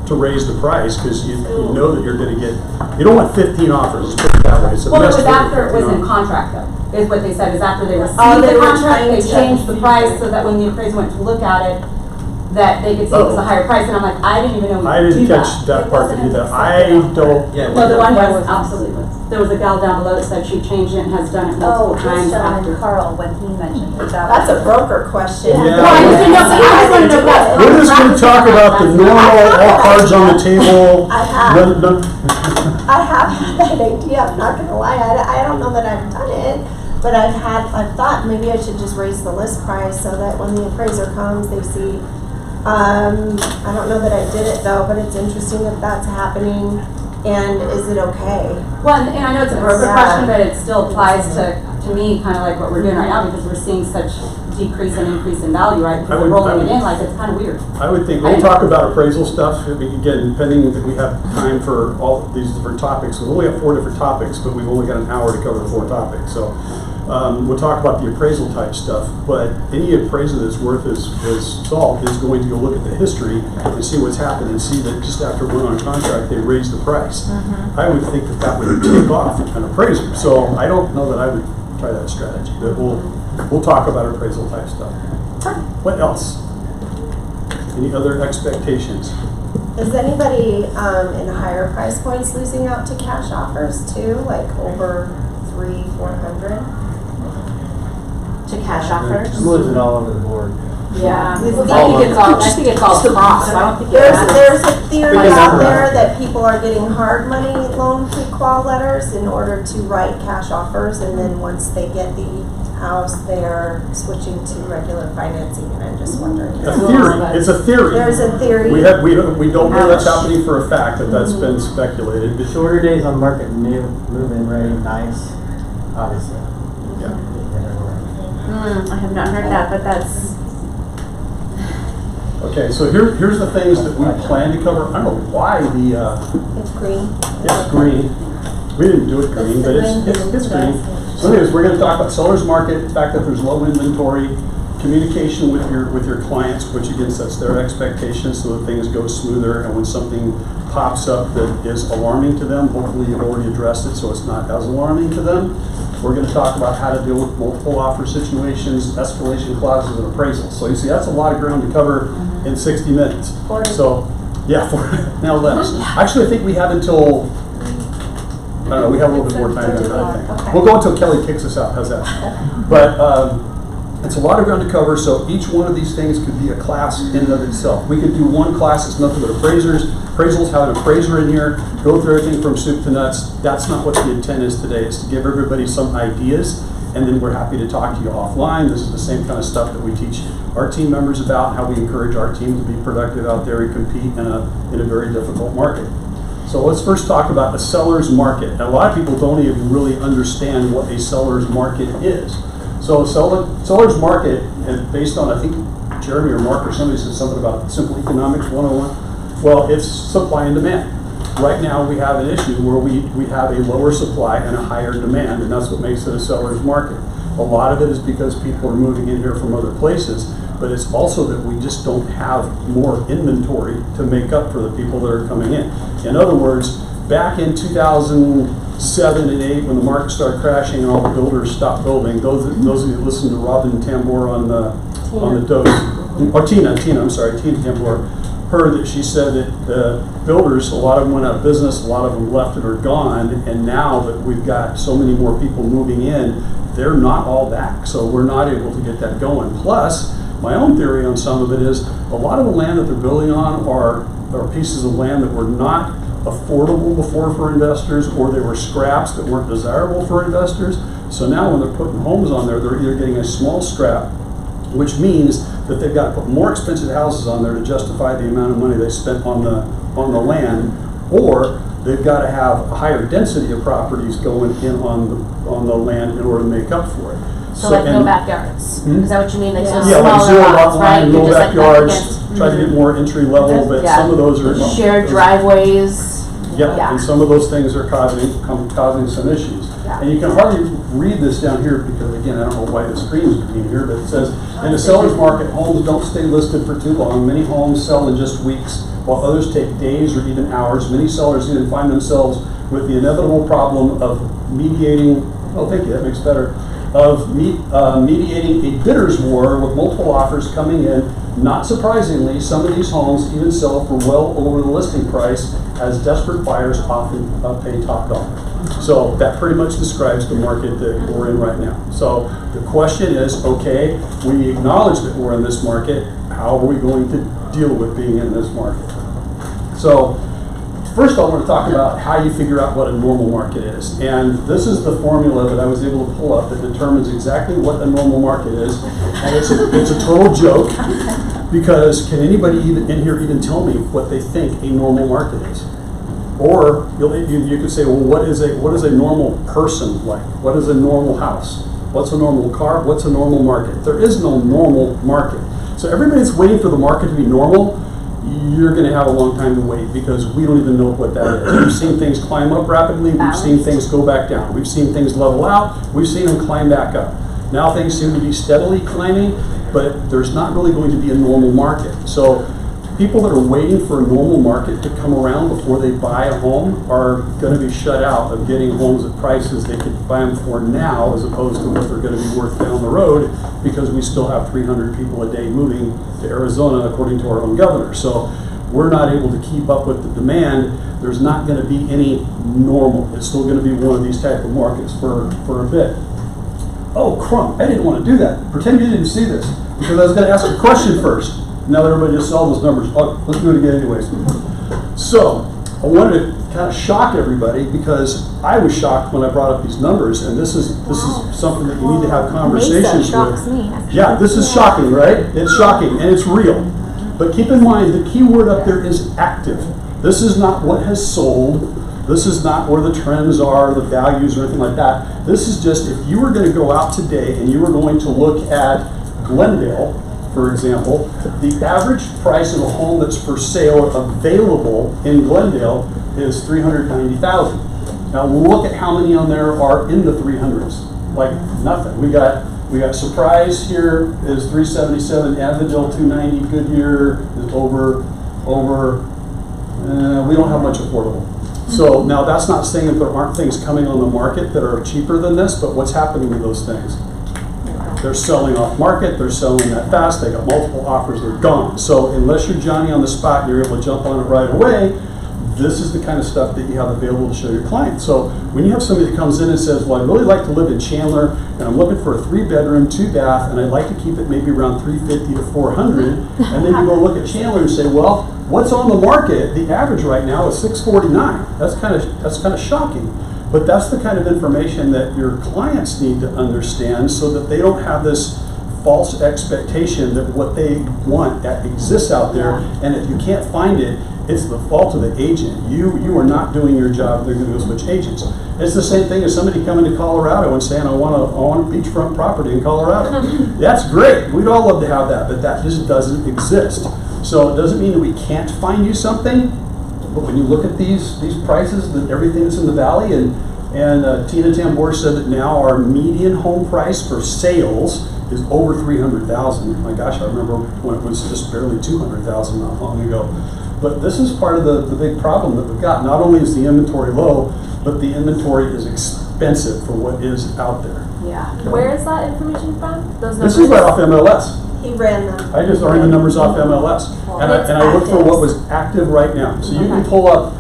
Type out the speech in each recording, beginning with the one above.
to raise the price because you know that you're going to get, you don't want 15 offers, let's put it that way. It's well, it was after it was in contract though, is what they said, is after they received the contract, they changed the price so that when the appraiser went to look at it, that they could see it was a higher price, and I'm like, I didn't even know we I could didn't do catch that. that part either. I don't. Yeah, No, the one was absolutely. There was a gal down below that said she changed it and has done it multiple times after. Carl, when he mentioned it. That's a broker question. Yeah. Well, I just didn't know, I just wanted to know what. We're just going to talk about the normal, all cards on the table. I have that idea, I'm not gonna lie, I don't know that I've done it, but I've thought maybe I should just raise the list price so that when the appraiser comes, they see. I don't know that I did it though, but it's interesting that that's happening, and is it okay? Well, and I know it's a broker Yeah. question, but it still applies to me, kind of like what we're doing right now, because we're seeing such decrease and increase in value, right? Because we're rolling it in, like, it's kind of weird. I would think, we'll talk about appraisal stuff, again, depending that we have time for all of these different topics. We've only got 4 different topics, but we've only got an hour to cover the 4 topics. So we'll talk about the appraisal type stuff, but any appraiser that's worth his salt is going to go look at the history and see what's happened and see that just after we're on contract, they raised the price. I would think that would take off an appraiser. So I don't know that I would try that strategy, but we'll talk about appraisal type stuff. What else? Any other expectations? Is anybody in higher price points losing out to cash offers too, like over 300-400? To cash offers? Just lose it all over the board. Yeah. I All think it's all cross. I don't think There's a theory out there that people are getting hard money loan pre-qual letters in order to write cash offers, and then once they get the house, they're switching to regular financing, and I'm just wondering. A theory. It's a theory. There's a theory. We don't know that's happening for a fact, that that's been speculated. The shorter days on market move-in rate, nice, obviously. Yeah. I have not heard that, but that's. Okay, so here's the things that we plan to cover. I don't know why It's green. it's green. We didn't do it green, but it's green. So anyways, we're going to talk about seller's market, the fact that there's low inventory, communication with your clients, which again sets their expectations so that things go smoother, and when something pops up that is alarming to them, hopefully you've already addressed it so it's not as alarming to them. We're going to talk about how to deal with multiple offer situations, escalation clauses, and appraisals. So you see, that's a lot of ground to cover in 60 minutes. 40. So, yeah, now less. Actually, I think we have until, I don't know, we have a little bit more time than that, I think. Okay. We'll go until Kelly kicks us out, how's that? But it's a lot of ground to cover, so each one of these things could be a class in and of itself. We could do one class that's nothing but appraisals, have an appraiser in here, go through everything from soup to nuts. That's not what the intent is today. It's to give everybody some ideas, and then we're happy to talk to you offline. This is the same kind of stuff that we teach our team members about, how we encourage our team to be productive out there and compete in a very difficult market. So let's first talk about the seller's market. And a lot of people don't even really understand what a seller's market is. So seller's market, and based on, I think Jeremy or Mark or somebody said something about Simple Economics 101. Well, it's supply and demand. Right now we have an issue where we have a lower supply and a higher demand, and that's what makes it a seller's market. A lot of it is because people are moving in here from other places, but it's also that we just don't have more inventory to make up for the people that are coming in. In other words, back in 2007 and 8, when the market started crashing and all the builders stopped building, those of you that listen to Robin Tambor on the dose, or Tina Tambor, heard that she said that the builders, a lot of them went out of business, a lot of them left and are gone, and now that we've got so many more people moving in, they're not all back, so we're not able to get that going. Plus, my own theory on some of it is a lot of the land that they're building on are pieces of land that were not affordable before for investors, or they were scraps that weren't desirable for investors. So now when they're putting homes on there, they're either getting a small scrap, which means that they've got to put more expensive houses on there to justify the amount of money they spent on the land, or they've got to have a higher density of properties going in on the land in order to make up for it. So like no backyards. Is that what you mean? Like so yeah, like zero smaller lot lots, right? line, You're no just like backyards, up against- try to get more entry level, but Yeah. some of those are shared driveways. Yeah, Yeah. and some of those things are causing some issues. Yeah. And you can hardly read this down here because, again, I don't know why the screen is green here, but it says, in a seller's market, homes don't stay listed for too long. Many homes sell in just weeks, while others take days or even hours. Many sellers even find themselves with the inevitable problem of mediating, oh, thank you, that makes better, of mediating a bidder's war with multiple offers coming in. Not surprisingly, some of these homes even sell for well over the listing price, as desperate buyers often pay top dollar. So that pretty much describes the market that we're in right now. So the question is, okay, we acknowledge that we're in this market. How are we going to deal with being in this market? So first I want to talk about how you figure out what a normal market is. And this is the formula that I was able to pull up that determines exactly what a normal market is. And it's a total joke, because can anybody even in here even tell me what they think a normal market is? Or you could say, well, what is a normal person like? What is a normal house? What's a normal car? What's a normal market? There is no normal market. So everybody's waiting for the market to be normal. You're going to have a long time to wait, because we don't even know what that is. We've seen things climb up rapidly. We've seen things go back down. We've seen things level out. We've seen them climb back up. Now things seem to be steadily climbing, but there's not really going to be a normal market. So people that are waiting for a normal market to come around before they buy a home are going to be shut out of getting homes at prices they could buy them for now, as opposed to what they're going to be worth down the road, because we still have 300 people a day moving to Arizona, according to our own governor. So we're not able to keep up with the demand. There's not going to be any normal. It's still going to be one of these type of markets for a bit. Oh, crump, I didn't want to do that. Pretend you didn't see this, because I was going to ask a question first. Now that everybody just saw those numbers, let's do it again anyways. So I wanted to kind of shock everybody, because I was shocked when I brought up these numbers, and this is something that you need to have conversations shocks with. me. Yeah, this is shocking, right? It's shocking, and it's real. But keep in mind, the key word up there is active. This is not what has sold. This is not where the trends are, the values, or anything like that. This is just, if you were going to go out today and you were going to look at Glendale, for example, the average price of a home that's for sale available in Glendale is $390,000. Now look at how many on there are in the 300s. Like nothing. We got Surprise here is 377, Avondale 290, Goodyear is over. We don't have much affordable. So now that's not saying that there aren't things coming on the market that are cheaper than this, but what's happening with those things? They're selling off market, they're selling that fast, they got multiple offers, they're gone. So unless you're Johnny on the spot and you're able to jump on it right away, this is the kind of stuff that you have available to show your client. So when you have somebody that comes in and says, well, I'd really like to live in Chandler, and I'm looking for a 3-bedroom, 2-bath, and I'd like to keep it maybe around 350 to 400, and then you go look at Chandler and say, well, what's on the market? The average right now is 649. That's kind of shocking. But that's the kind of information that your clients need to understand, so that they don't have this false expectation that what they want exists out there, and if you can't find it, it's the fault of the agent. You are not doing your job. They're going to go switch agents. It's the same thing as somebody coming to Colorado and saying, I want a beachfront property in Colorado. That's great. We'd all love to have that, but that just doesn't exist. So it doesn't mean that we can't find you something. But when you look at these prices, everything that's in the valley, and Tina Tambor said that now our median home price for sales is over $300,000. My gosh, I remember when it was just barely $200,000 not long ago. But this is part of the big problem that we've got. Not only is the inventory low, but the inventory is expensive for what is out there. Yeah. Where is that information from? Those numbers? This is right off MLS. He ran them. I just ran the numbers off MLS. And I looked for what was active right now. So you can pull up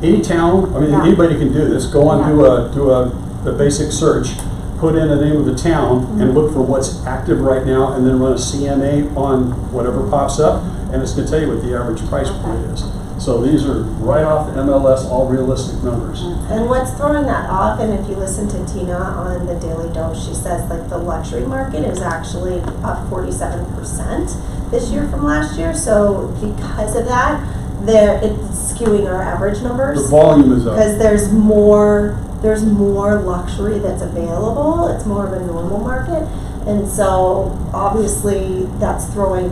any town. I mean, anybody can do this. Go on, do a basic search, put in the name of the town, and look for what's active right now, and then run a CMA on whatever pops up, and it's going to tell you what the average price point is. So these are right off the MLS, all realistic numbers. And what's throwing that off, and if you listen to Tina on the Daily Dose, she says like the luxury market is actually up 47% this year from last year. So because of that, it's skewing our average numbers. The volume is up. Because there's more luxury that's available. It's more of a normal market. And so obviously that's throwing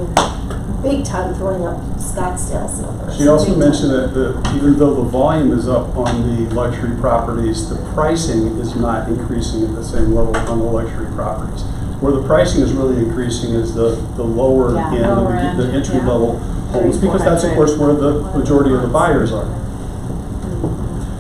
big time throwing up Scottsdale's numbers. She also Big time. mentioned that even though the volume is up on the luxury properties, the pricing is not increasing at the same level on the luxury properties. Where the pricing is really increasing is the lower Yeah, end, lower end, the entry yeah. level homes, because that's of course where the majority of the buyers are.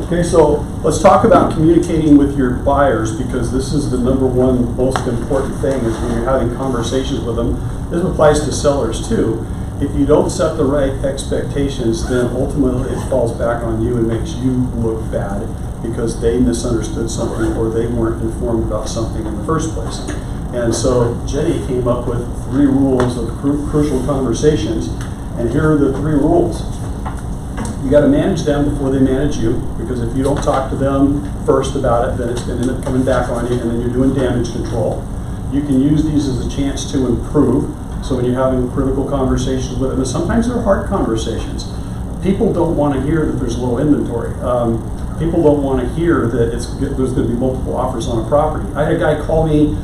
Okay, so let's talk about communicating with your buyers, because this is the number one most important thing is when you're having conversations with them. This applies to sellers too. If you don't set the right expectations, then ultimately it falls back on you and makes you look bad because they misunderstood something or they weren't informed about something in the first place. And so Jenny came up with 3 rules of crucial conversations, and here are the 3 rules. You got to manage them before they manage you, because if you don't talk to them first about it, then it's going to end up coming back on you, and then you're doing damage control. You can use these as a chance to improve. So when you're having critical conversations with them, and sometimes they're hard conversations. People don't want to hear that there's low inventory. People don't want to hear that there's going to be multiple offers on a property. I had a guy call me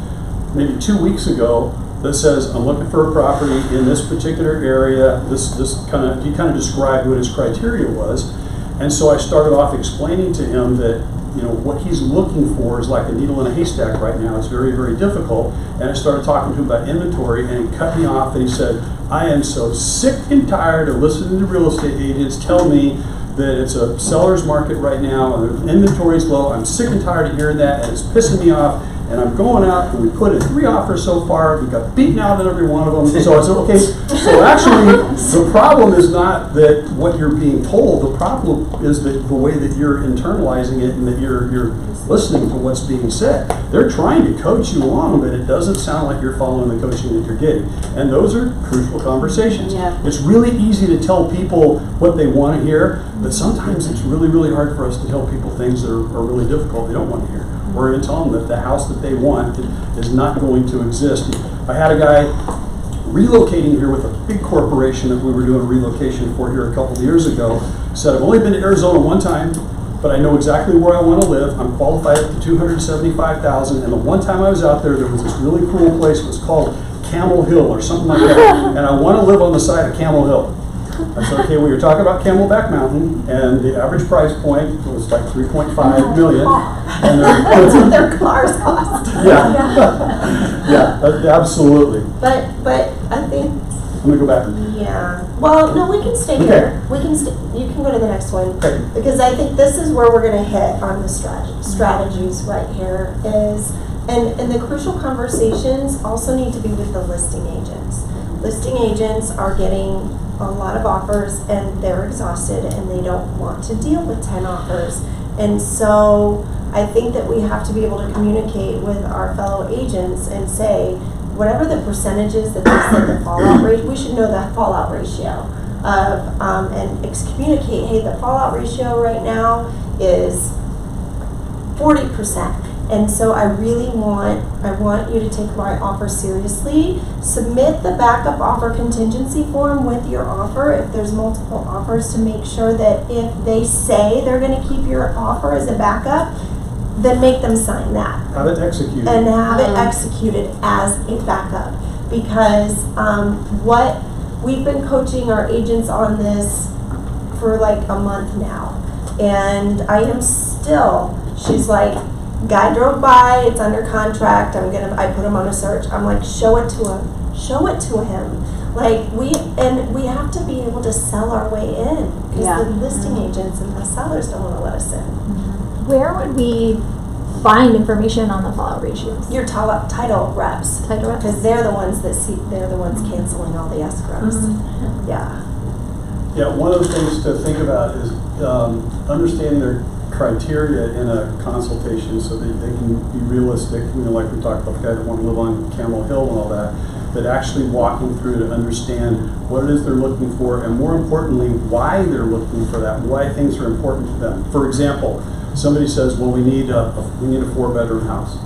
maybe 2 weeks ago that says, I'm looking for a property in this particular area. He kind of described what his criteria was. And so I started off explaining to him that, you know, what he's looking for is like a needle in a haystack right now. It's very, very difficult. And I started talking to him about inventory, and he cut me off and he said, I am so sick and tired of listening to real estate agents tell me that it's a seller's market right now and the inventory is low. I'm sick and tired of hearing that, and it's pissing me off. And I'm going out, and we put in 3 offers so far. We got beaten out in every one of them. So I said, okay. So actually, the problem is not that what you're being told. The problem is that the way that you're internalizing it and that you're listening to what's being said. They're trying to coach you along, but it doesn't sound like you're following the coaching that you're getting. And those are crucial conversations. Yeah. It's really easy to tell people what they want to hear, but sometimes it's really, really hard for us to tell people things that are really difficult they don't want to hear. We're going to tell them that the house that they want is not going to exist. I had a guy relocating here with a big corporation that we were doing a relocation for here a couple of years ago. Said, I've only been to Arizona 1 time, but I know exactly where I want to live. I'm qualified up to $275,000, and the one time I was out there was this really cool place. It was called Camel Hill or something like that, and I want to live on the side of Camel Hill. I said, okay, well, you're talking about Camelback Mountain, and the average price point was like $3.5 million. And That's what their cars cost. Yeah, yeah, absolutely. But I think, I'm gonna go back. yeah. Well, no, we can stay Okay. here. We can you can go to the next one. Okay. Because I think this is where we're going to hit on the strategies right here is, and the crucial conversations also need to be with the listing agents. Listing agents are getting a lot of offers and they're exhausted and they don't want to deal with 10 offers. And so I think that we have to be able to communicate with our fellow agents and say, whatever the percentages that they said the fallout rate, we should know that fallout ratio of, and communicate, hey, the fallout ratio right now is 40%. And so I want you to take my offer seriously. Submit the backup offer contingency form with your offer if there's multiple offers, to make sure that if they say they're going to keep your offer as a backup, then make them sign that. Have it executed. And have it executed as a backup. Because what we've been coaching our agents on this for like a month now. And I am still, she's like, guy drove by, it's under contract, I put him on a search. I'm like, show it to him. Show it to him. Like, we have to be able to sell our way in. Because the listing agents and the sellers don't want to let us in. Where would we find information on the fallout ratios? Your title reps. Title reps? Because they're the ones they're the ones canceling all the escrows. Yeah. Yeah, one of the things to think about is understanding their criteria in a consultation so that they can be realistic, like we talked about the guy that want to live on Camel Hill and all that, but actually walking through to understand what it is they're looking for, and more importantly, why they're looking for that, and why things are important to them. For example, somebody says, well, we need a 4-bedroom house.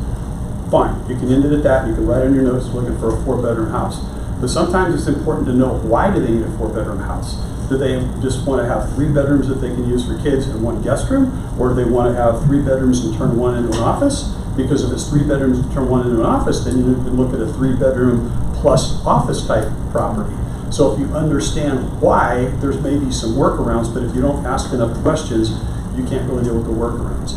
Fine, you can end it at that, you can write in your notes looking for a 4-bedroom house. But sometimes it's important to know, why do they need a 4-bedroom house? Do they just want to have 3 bedrooms that they can use for kids and 1 guest room? Or do they want to have 3 bedrooms and turn 1 into an office? Because if it's 3 bedrooms and turn 1 into an office, then you can look at a 3-bedroom plus office type property. So if you understand why, there's maybe some workarounds, but if you don't ask enough questions, you can't really deal with the workarounds.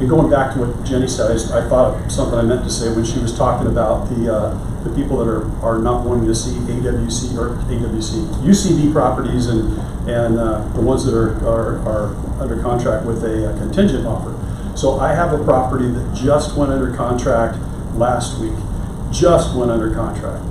And going back to what Jenny said, I thought of something I meant to say when she was talking about the people that are not wanting to see UCB properties and the ones that are under contract with a contingent offer. So I have a property that just went under contract last week, just went under contract.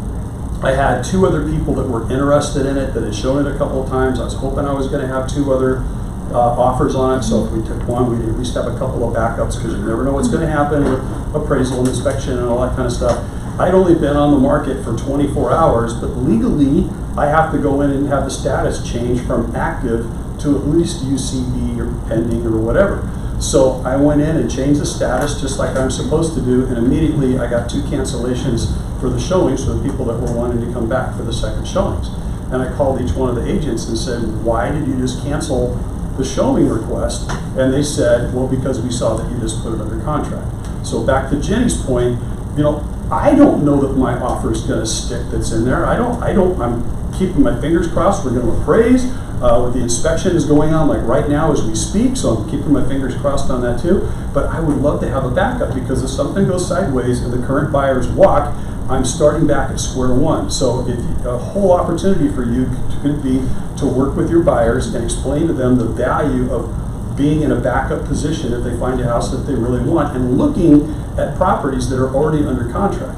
I had 2 other people that were interested in it that had shown it a couple of times. I was hoping I was going to have 2 other offers on it, so if we took one, we'd at least have a couple of backups, because you never know what's going to happen with appraisal and inspection and all that kind of stuff. I'd only been on the market for 24 hours, but legally, I have to go in and have the status change from active to at least UCB or pending or whatever. So I went in and changed the status just like I'm supposed to do, and immediately I got 2 cancellations for the showings for the people that were wanting to come back for the second showings. And I called each one of the agents and said, why did you just cancel the showing request? And they said, well, because we saw that you just put it under contract. So back to Jenny's point, you know, I don't know that my offer is going to stick that's in there. I'm keeping my fingers crossed. We're going to appraise. The inspection is going on like right now as we speak, so I'm keeping my fingers crossed on that too. But I would love to have a backup, because if something goes sideways and the current buyers walk, I'm starting back at square one. So a whole opportunity for you could be to work with your buyers and explain to them the value of being in a backup position if they find a house that they really want, and looking at properties that are already under contract.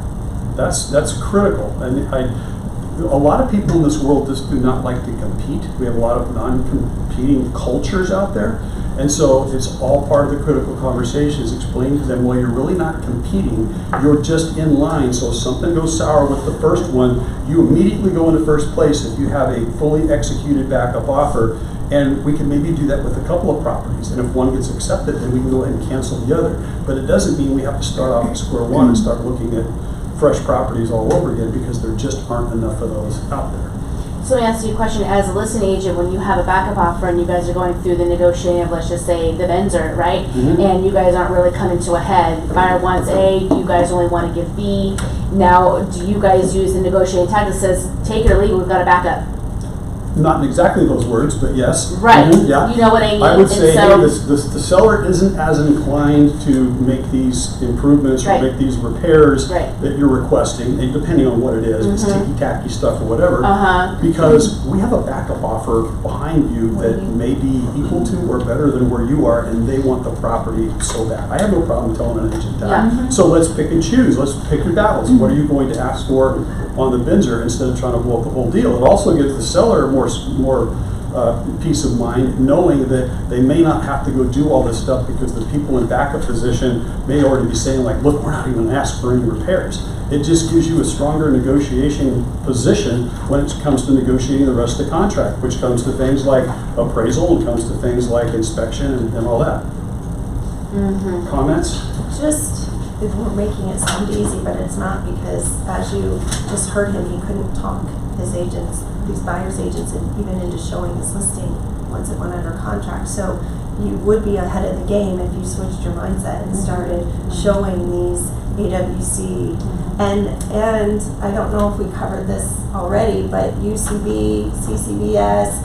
That's critical. And a lot of people in this world just do not like to compete. We have a lot of non-competing cultures out there. And so it's all part of the critical conversations. Explain to them, well, you're really not competing. You're just in line. So if something goes sour with the first one, you immediately go into first place if you have a fully executed backup offer. And we can maybe do that with a couple of properties. And if one gets accepted, then we can go ahead and cancel the other. But it doesn't mean we have to start off at square one and start looking at fresh properties all over again, because there just aren't enough of those out there. So let me ask you a question. As a listing agent, when you have a backup offer and you guys are going through the negotiating of, let's just say, the vendor, right? Mm-hmm. And you guys aren't really coming to a head. Buyer wants A, you guys only want to give B. Now, do you guys use the negotiating tactic that says, take it or leave it, we've got a backup? Not in exactly those words, but yes. Right. Mm-hmm, yeah. You know what I mean? I would say, so, hey, the seller isn't as inclined to make these improvements or make these repairs that you're requesting, and depending on what it is, it's ticky-tacky stuff or whatever, because we have a backup offer behind you that may be equal to or better than where you are, and they want the property so bad. I have no problem telling an agent that. Yeah. So let's pick and choose. Let's pick your battles. What are you going to ask for on the Binzer instead of trying to blow up the whole deal? It also gives the seller more peace of mind, knowing that they may not have to go do all this stuff, because the people in backup position may already be saying, like, look, we're not even asked for any repairs. It just gives you a stronger negotiation position when it comes to negotiating the rest of the contract, which comes to things like appraisal and comes to things like inspection and all that. Comments? Just, we're making it sound easy, but it's not, because as you just heard him, he couldn't talk his agents, these buyers' agents, and even into showing this listing once it went under contract. So you would be ahead of the game if you switched your mindset and started showing these BWC. And I don't know if we covered this already, but UCB, CCBS,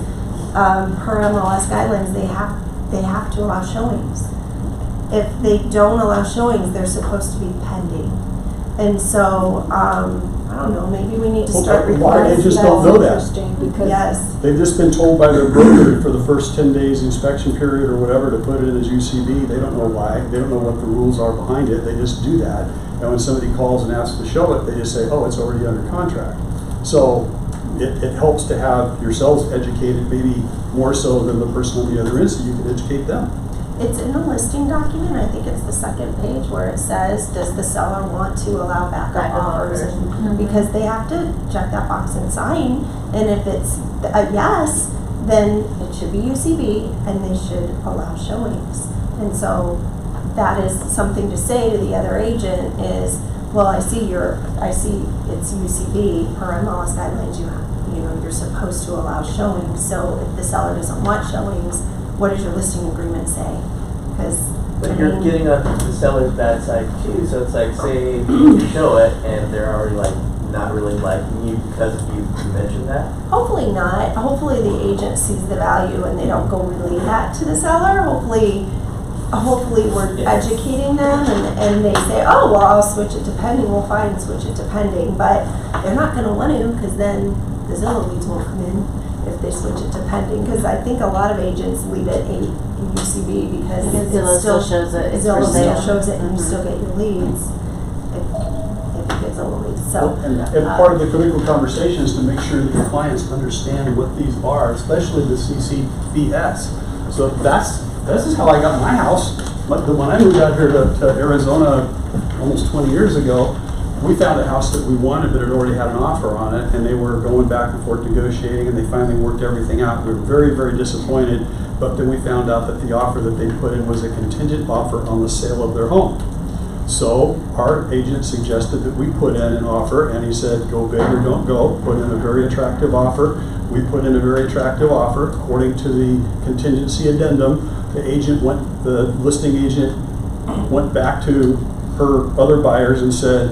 per MLS guidelines, they have to allow showings. If they don't allow showings, they're supposed to be pending. And so, I don't know, maybe we need to start Why they just don't know that? Yes. They've just been told by their broker for the first 10 days inspection period or whatever to put it as UCB. They don't know why. They don't know what the rules are behind it. They just do that. And when somebody calls and asks to show it, they just say, oh, it's already under contract. So it helps to have yourselves educated, maybe more so than the person on the other end, so you can educate them. It's in the listing document. I think it's the second page where it says, does the seller want to allow backup offers? And because they have to check that box and sign. And if it's a yes, then it should be UCB and they should allow showings. And so that is something to say to the other agent is, well, I see it's UCB per MLS guidelines. You're supposed to allow showings. So if the seller doesn't want showings, what does your listing agreement say? But you're getting on the seller's bad side too. So it's like, say you show it and they're already like not really liking you because you mentioned that? Hopefully not. Hopefully the agent sees the value and they don't go relay that to the seller. Hopefully we're educating them and they say, oh, well, I'll switch it to pending. We'll fine switch it to pending. But they're not going to want to, because then the Zillow leads won't come in if they switch it to pending. Because I think a lot of agents leave it in UCB because Zillow still shows it. It's Zillow for still sale. shows it, and you still get your leads if you get Zillow leads. So, And part of the critical conversation is to make sure that your clients understand what these are, especially the CCBS. So this is how I got my house. When I moved out here to Arizona almost 20 years ago, we found a house that we wanted that had already had an offer on it, and they were going back and forth negotiating, and they finally worked everything out. We were very, very disappointed, but then we found out that the offer that they put in was a contingent offer on the sale of their home. So our agent suggested that we put in an offer, and he said, go big or don't go, put in a very attractive offer. We put in a very attractive offer. According to the contingency addendum, the listing agent went back to her other buyers and said,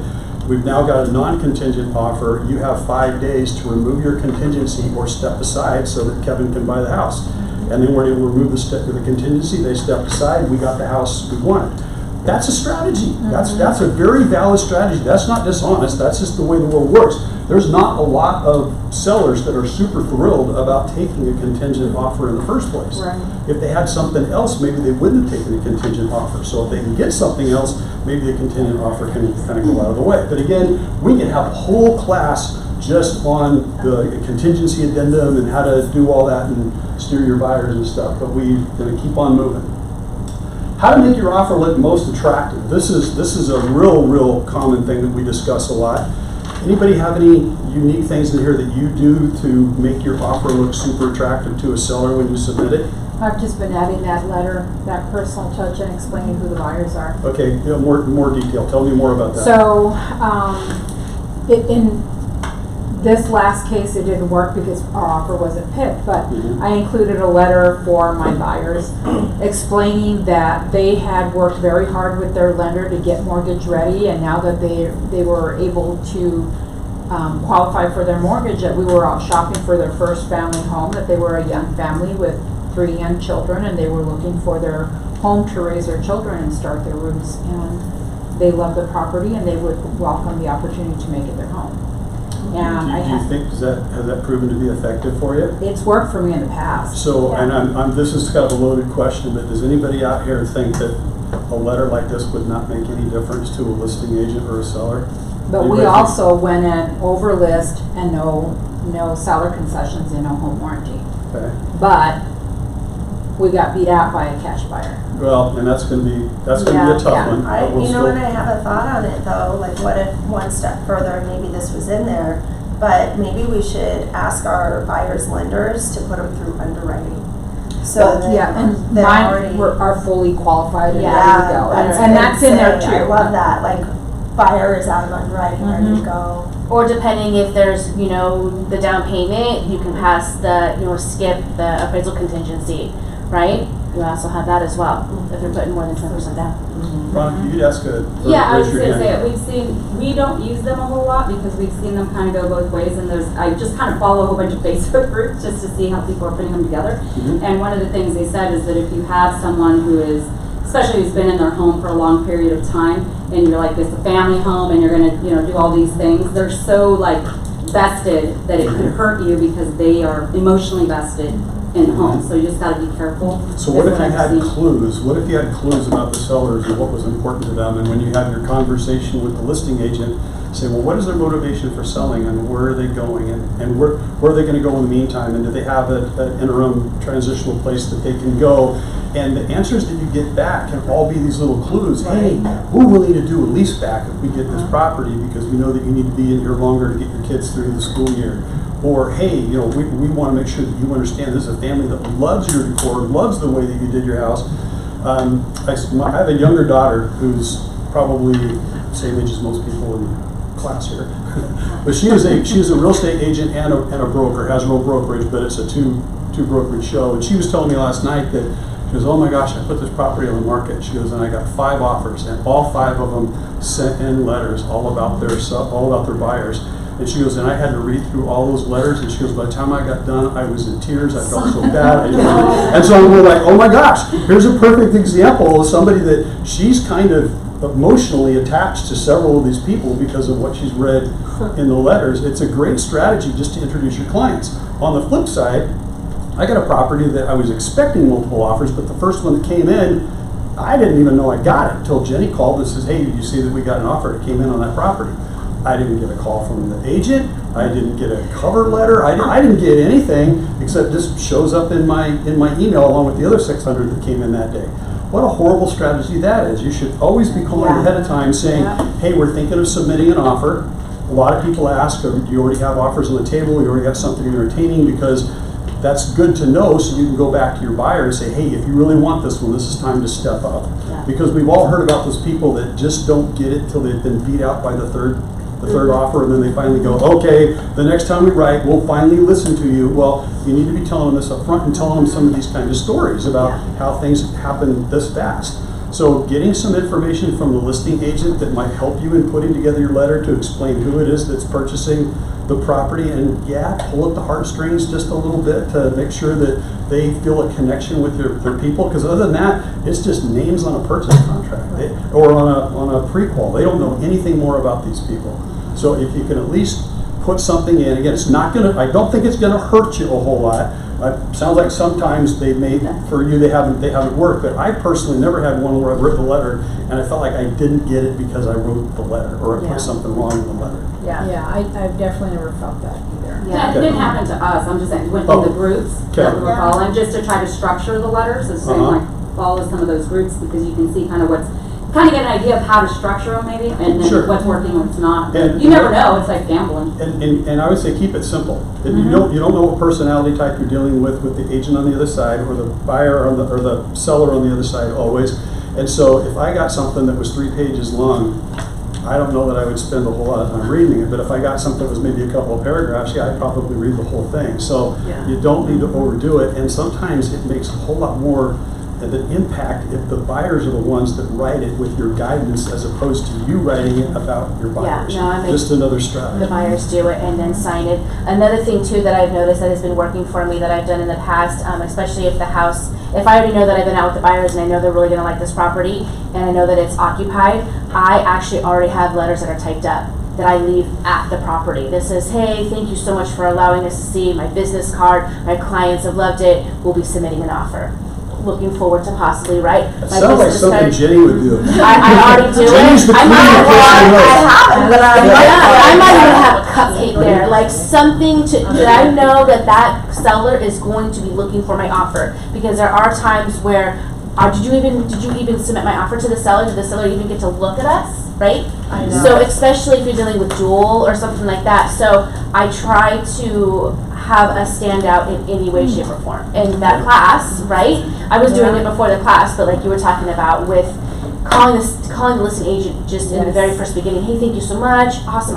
we've now got a non-contingent offer. You have 5 days to remove your contingency or step aside so that Kevin can buy the house. And then we're able to remove the contingency. They stepped aside. We got the house we wanted. That's a strategy. That's a very valid strategy. That's not dishonest. That's just the way the world works. There's not a lot of sellers that are super thrilled about taking a contingent offer in the first place. Right. If they had something else, maybe they wouldn't have taken a contingent offer. So if they can get something else, maybe the contingent offer can kind of go out of the way. But again, we can have a whole class just on the contingency addendum and how to do all that and steer your buyers and stuff. But we're going to keep on moving. How to make your offer look most attractive. This is a real common thing that we discuss a lot. Anybody have any unique things in here that you do to make your offer look super attractive to a seller when you submit it? I've just been adding that letter, that personal touch, and explaining who the buyers are. Okay, more detail. Tell me more about that. So, in this last case, it didn't work because our offer wasn't picked, but I included a letter for my buyers explaining that they had worked very hard with their lender to get mortgage ready, and now that they were able to qualify for their mortgage, that we were out shopping for their first family home, that they were a young family with 3 young children, and they were looking for their home to raise their children and start their roots, and they love the property and they would welcome the opportunity to make it their home. And do you think has that proven to be effective for you? It's worked for me in the past. So, and this is kind of a loaded question, but does anybody out here think that a letter like this would not make any difference to a listing agent or a seller? But Anybody we also went in over list and no seller concessions and no home warranty. Okay. But we got beat out by a cash buyer. Well, and that's going to be a tough one. And I have a thought on it though. Like, what if one step further, maybe this was in there, but maybe we should ask our buyers' lenders to put them through underwriting. So and they're mine already are fully qualified and ready to go. that's And that's in there too. I love that. Like, buyer is out of underwriting, ready to go. Or depending if there's, the down payment, you can pass skip the appraisal contingency, right? You also have that as well, if they're putting more than 20% down. Ron, you'd ask a Yeah, I was raise your going to hand. say, we don't use them a whole lot because we've seen them kind of go both ways, and I just kind of follow a whole bunch of Facebook groups just to see how people are putting them together. And one of the things they said is that if you have someone who is, especially who's been in their home for a long period of time, and you're like, it's a family home and you're going to, do all these things, they're so vested that it could hurt you because they are emotionally vested in the home. So you just got to be careful. So what if you had clues? What if you had clues about the sellers and what was important to them? And when you have your conversation with the listing agent, say, well, what is their motivation for selling and where are they going and where are they going to go in the meantime? And do they have an interim transitional place that they can go? And the answers that you get back can all be these little clues. Hey, we're willing to do a lease back if we get this property because we know that you need to be in here longer to get your kids through the school year. Or, hey, we want to make sure that you understand this is a family that loves your decor, loves the way that you did your house. I have a younger daughter who's probably the same age as most people in class here. But she is a real estate agent and a broker, has her own brokerage, but it's a two brokerage show. And she was telling me last night that she goes, oh my gosh, I put this property on the market. She goes, and I got 5 offers, and all 5 of them sent in letters all about their buyers. And she goes, and I had to read through all those letters, and she goes, by the time I got done, I was in tears, I felt so bad. And so we're like, oh my gosh, here's a perfect example of somebody that she's kind of emotionally attached to several of these people because of what she's read in the letters. It's a great strategy just to introduce your clients. On the flip side, I got a property that I was expecting multiple offers, but the first one that came in, I didn't even know I got it until Jenny called and says, hey, did you see that we got an offer that came in on that property? I didn't get a call from the agent. I didn't get a cover letter. I didn't get anything except just shows up in my email along with the other 600 that came in that day. What a horrible strategy that is. You should always be calling ahead of time saying, hey, we're thinking of submitting an offer. A lot of people ask, do you already have offers on the table? You already got something entertaining? Because that's good to know, so you can go back to your buyer and say, hey, if you really want this one, this is time to step up. Because we've all heard about those people that just don't get it till they've been beat out by the third offer, and then they finally go, okay, the next time we write, we'll finally listen to you. Well, you need to be telling them this up front and telling them some of these kinds of stories about how things happen this fast. So getting some information from the listing agent that might help you in putting together your letter to explain who it is that's purchasing the property, and pull at the heartstrings just a little bit to make sure that they feel a connection with their people, because other than that, it's just names on a purchase contract or on a pre-qual. They don't know anything more about these people. So if you can at least put something in, again, it's not gonna, I don't think it's gonna hurt you a whole lot. Sounds like sometimes they haven't worked, but I personally never had one where I wrote the letter and I felt like I didn't get it because I wrote the letter or I put something wrong in the letter. I've definitely never felt that either. Yeah, it didn't happen to us. I'm just saying, within the groups that we were following, just to try to structure the letters, so saying like follow some of those groups, because you can see kind of get an idea of how to structure them maybe, and then what's working, what's not. And you never know. It's like gambling. And I would say keep it simple. You don't know what personality type you're dealing with the agent on the other side, or the buyer or the seller on the other side always. And so if I got something that was 3 pages long, I don't know that I would spend a whole lot of time reading it, but if I got something that was maybe a couple of paragraphs, I'd probably read the whole thing. So you don't need to overdo it, and sometimes it makes a whole lot more of an impact if the buyers are the ones that write it with your guidance as opposed to you writing it about your buyers. Just another strategy. The buyers do it and then sign it. Another thing too that I've noticed that has been working for me that I've done in the past, especially if if I already know that I've been out with the buyers and I know they're really going to like this property and I know that it's occupied, I actually already have letters that are typed up that I leave at the property. This says, hey, thank you so much for allowing us to see my business card. My clients have loved it. We'll be submitting an offer. Looking forward to possibly, right? That sounds like something Jenny would do. I already do Jenny's it. I might even have a cupcake there, like something that I know that seller is going to be looking for my offer, because there are times where did you even submit my offer to the seller? Did the seller even get to look at us? Right? I know. So especially if you're dealing with dual or something like that. So I try to have a standout in any way, shape, or form. In that class, right? I was doing it before the class, but like you were talking about with calling the listing agent just in the very first beginning. Hey, thank you so much. Awesome.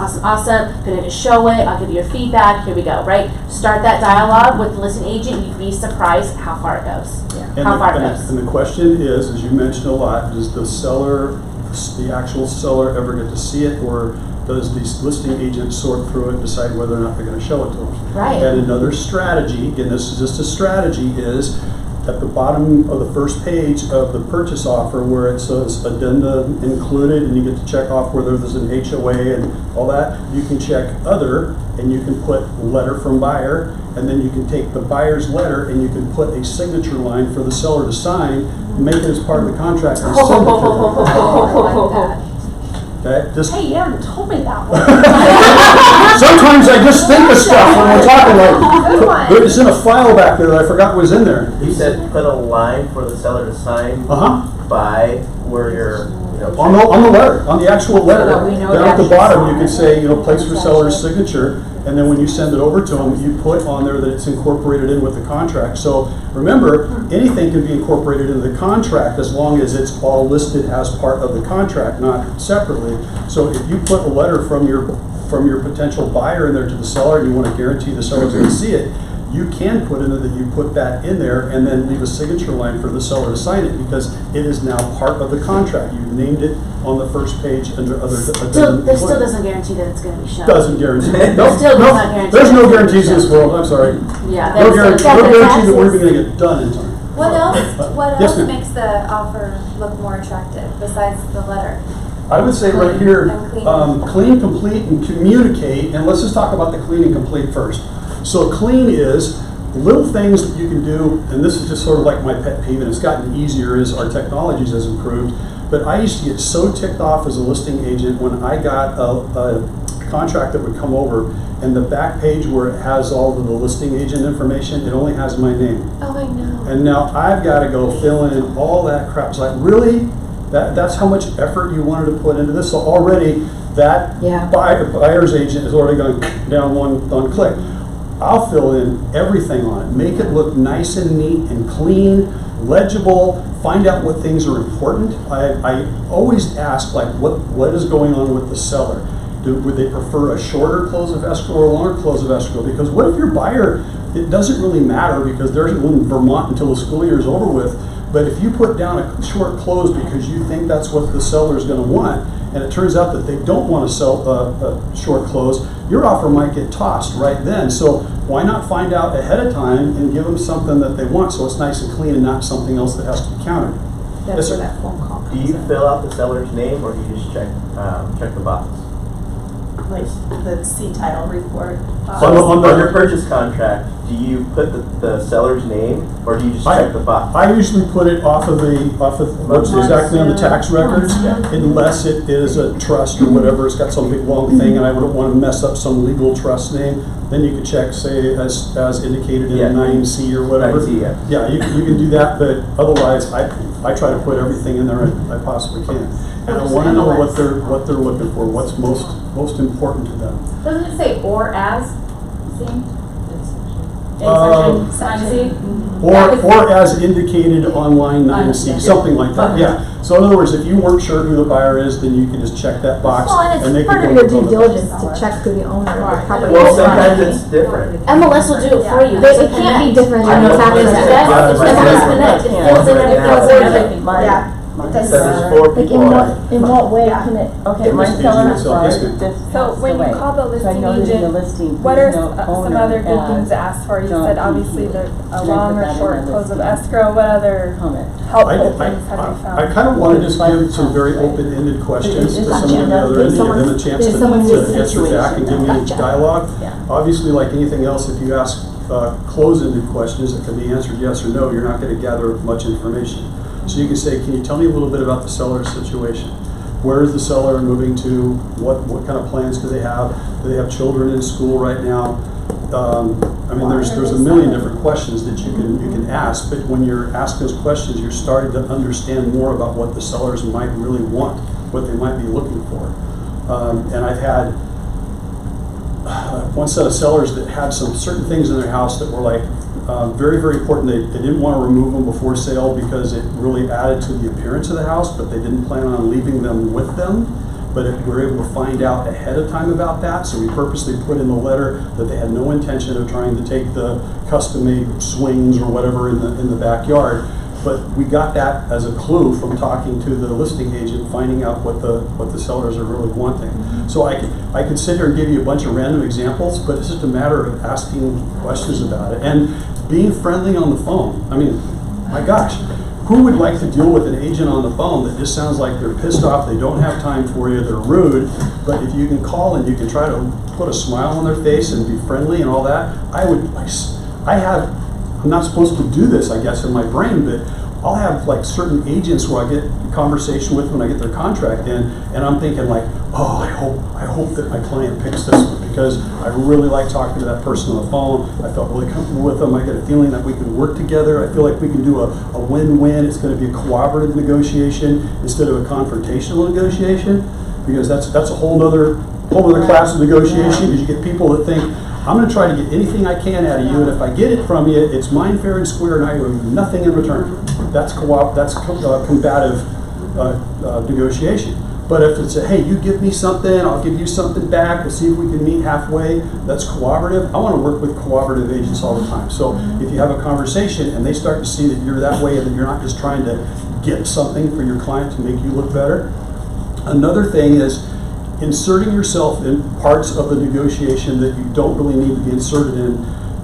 Gonna just show it. I'll give you your feedback. Here we go, right? Start that dialogue with the listing agent. You'd be surprised how far it goes. And the question is, as you mentioned a lot, does the actual seller ever get to see it, or does the listing agent sort through it and decide whether or not they're going to show it to them? Right. And another strategy, again, this is just a strategy, is at the bottom of the first page of the purchase offer where it says addenda included, and you get to check off whether there's an HOA and all that, you can check other, and you can put letter from buyer, and then you can take the buyer's letter and you can put a signature line for the seller to sign, make it as part of the contract, and send it to them. Okay, Hey, you haven't told me that one. Sometimes I just think of stuff when we're talking, like, it's in a file back there that I forgot was in there. You said put a line for the seller to sign by where you're, on the letter, on the actual letter. So that we know down at the that bottom, you can say, place for seller's signature, and then when you send it over to them, you put on there that it's incorporated in with the contract. So remember, anything can be incorporated into the contract as long as it's all listed as part of the contract, not separately. So if you put a letter from your potential buyer in there to the seller, and you want to guarantee the seller's going to see it, you can put in there that you put that in there and then leave a signature line for the seller to sign it because it is now part of the contract. You named it on the first page under other. Still, this still doesn't guarantee that it's gonna be shown. Doesn't guarantee. Still does not guarantee There's no that it's guarantees in gonna be this world, I'm sorry. Yeah, No that's guarantee that we're even gonna get done in time. What Yes, else ma'am. makes the offer look more attractive besides the letter? I would say right here, And clean, complete, and communicate, and let's just talk about the clean and complete first. So clean is little things that you can do, and this is just sort of like my pet peeve, and it's gotten easier as our technologies has improved, but I used to get so ticked off as a listing agent when I got a contract that would come over, and the back page where it has all of the listing agent information, it only has my name. Oh, I know. And now I've got to go fill in all that crap. It's like, really? That's how much effort you wanted to put into this? So already that Yeah. buyer's agent is already going down one click. I'll fill in everything on it. Make it look nice and neat and clean, legible, find out what things are important. I always ask, like, what is going on with the seller? Would they prefer a shorter close of escrow or a longer close of escrow? Because what if your buyer, it doesn't really matter because they're in Vermont until the school year is over with, but if you put down a short close because you think that's what the seller is going to want, and it turns out that they don't want to sell a short close, your offer might get tossed right then. So why not find out ahead of time and give them something that they want so it's nice and clean and not something else that has to be countered? That's Yes, where sir. that phone call Do comes you in. fill out the seller's name or do you just check the box? Like the C title report. On the- On your purchase contract, do you put the seller's name or do you just check the box? I usually put it off of what's exactly on the tax records, unless it is a trust or whatever, it's got some big long thing and I wouldn't want to mess up some legal trust name, then you could check, say, as indicated in Yeah. 9C or whatever. 9C, yeah. Yeah, you can do that, but otherwise, I try to put everything in there I possibly can. And I want to know what they're looking for, what's most important to them. Doesn't it say or as? See? Uh, Or as indicated on line 9C, something like that, yeah. So in other words, if you weren't sure who the buyer is, then you can just check that box. Well, and they it's can part of go your to due the- diligence to check who the owner of the property Well, is. sometimes it's different. MLS will do it for you. It can't be different than the tax It's record. that, it's Yeah, MLS yeah. Connect, it fills in everything for you. Yeah. It does. So there's 4 Like people on it. In what way can it, okay, my Listing seller, agent, so yes, ma'am. just So passed when you away. call the So I listing know that in the agent, listing, what are there's no some owner other good as things to ask for? You John said P. obviously Healy. the, Can I a put long or that in short my close of listing? escrow. What other Comment. helpful I things have you found? kind of want to just give some very open-ended questions to someone on the other end, to give them a chance There's someone to who's answer back and give me Gotcha. dialogue. Yeah. Obviously, like anything else, if you ask close-ended questions that can be answered yes or no, you're not going to gather much information. So you can say, can you tell me a little bit about the seller's situation? Where is the seller moving to? What kind of plans do they have? Do they have children in school right now? I mean, there's a million different questions that you can ask, but when you're asking those questions, you're starting to understand more about what the sellers might really want, what they might be looking for. And I've had one set of sellers that had some certain things in their house that were like very, very important. They didn't want to remove them before sale because it really added to the appearance of the house, but they didn't plan on leaving them with them. But if we were able to find out ahead of time about that, so we purposely put in the letter that they had no intention of trying to take the custom-made swings or whatever in the backyard. But we got that as a clue from talking to the listing agent, finding out what the sellers are really wanting. So I could sit here and give you a bunch of random examples, but it's just a matter of asking questions about it and being friendly on the phone. I mean, my gosh, who would like to deal with an agent on the phone that just sounds like they're pissed off, they don't have time for you, they're rude, but if you can call and you can try to put a smile on their face and be friendly and all that, I'm not supposed to do this, I guess, in my brain, but I'll have like certain agents where I get a conversation with when I get their contract in, and I'm thinking like, oh, I hope that my client picks this one because I really like talking to that person on the phone. I felt really comfortable with them. I get a feeling that we can work together. I feel like we can do a win-win. It's going to be a cooperative negotiation instead of a confrontational negotiation, because that's a whole other class of negotiation, because you get people that think, I'm going to try to get anything I can out of you, and if I get it from you, it's mine fair and square, and I owe you nothing in return. That's combative negotiation. But if it's a, hey, you give me something, I'll give you something back, we'll see if we can meet halfway, that's cooperative. I want to work with cooperative agents all the time. So if you have a conversation and they start to see that you're that way and that you're not just trying to get something for your client to make you look better. Another thing is inserting yourself in parts of the negotiation that you don't really need to be inserted in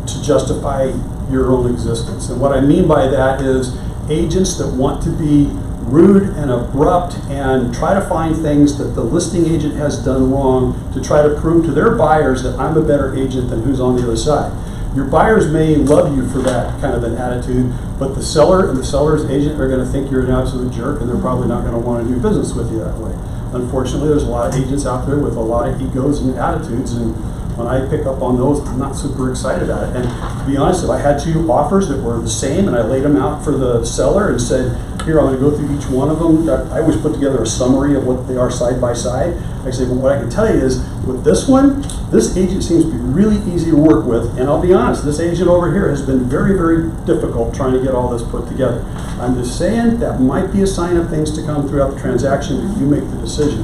to justify your own existence. And what I mean by that is agents that want to be rude and abrupt and try to find things that the listing agent has done wrong to try to prove to their buyers that I'm a better agent than who's on the other side. Your buyers may love you for that kind of an attitude, but the seller and the seller's agent are going to think you're an absolute jerk, and they're probably not going to want to do business with you that way. Unfortunately, there's a lot of agents out there with a lot of egos and attitudes, and when I pick up on those, I'm not super excited about it. And to be honest, if I had 2 offers that were the same and I laid them out for the seller and said, here, I'm going to go through each one of them. I always put together a summary of what they are side by side. I say, well, what I can tell you is with this one, this agent seems to be really easy to work with. And I'll be honest, this agent over here has been very, very difficult trying to get all this put together. I'm just saying that might be a sign of things to come throughout the transaction if you make the decision.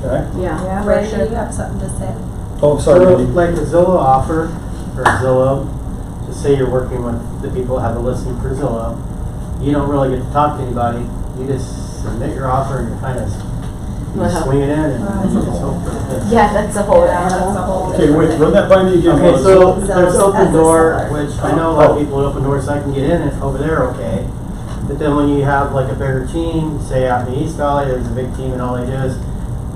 Okay? Yeah, Ray, do you have something to say? Oh, sorry. So, Randy. like a Zillow offer, or Zillow, just say you're working with the people who have a listing for Zillow, you don't really get to talk to anybody. You just submit your offer and you're kind of swing it in and you just hope for the best. Yeah, that's a whole Yeah, that's a animal. whole. Okay, wait, run that by me again. Okay, so So there's as open a door, seller. which I know a lot of people at open doors, so I can get in it over there, okay. But then when you have like a bigger team, say out in the East Valley, there's a big team and all they do is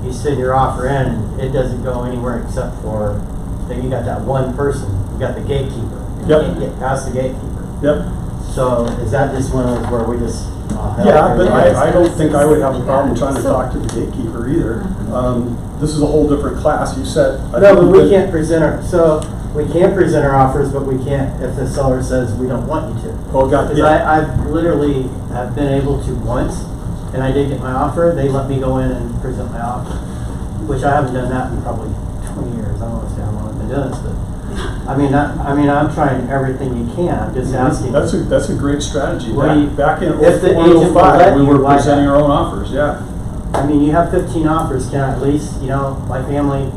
you send your offer in and it doesn't go anywhere except for, then you got that one person, you got the gatekeeper. You Yep. can't get past the gatekeeper. Yep. So is that just one of those where we just? Yeah, but I don't think I would have a problem trying to talk to the gatekeeper either. This is a whole different class. You said. No, but we can't present our, so we can present our offers, but we can't if the seller says we don't want you to. Oh, got it. Because I've literally have been able to once, and I did get my offer, they let me go in and present my offer, which I haven't done that in probably 20 years. I don't want to say how long I've been doing this, but I'm trying everything you can. I'm just asking. That's a great strategy. Well, Back in if the agent will 04, let we you, were why presenting not? our own offers. Yeah. I mean, you have 15 offers. Can I at least, my family,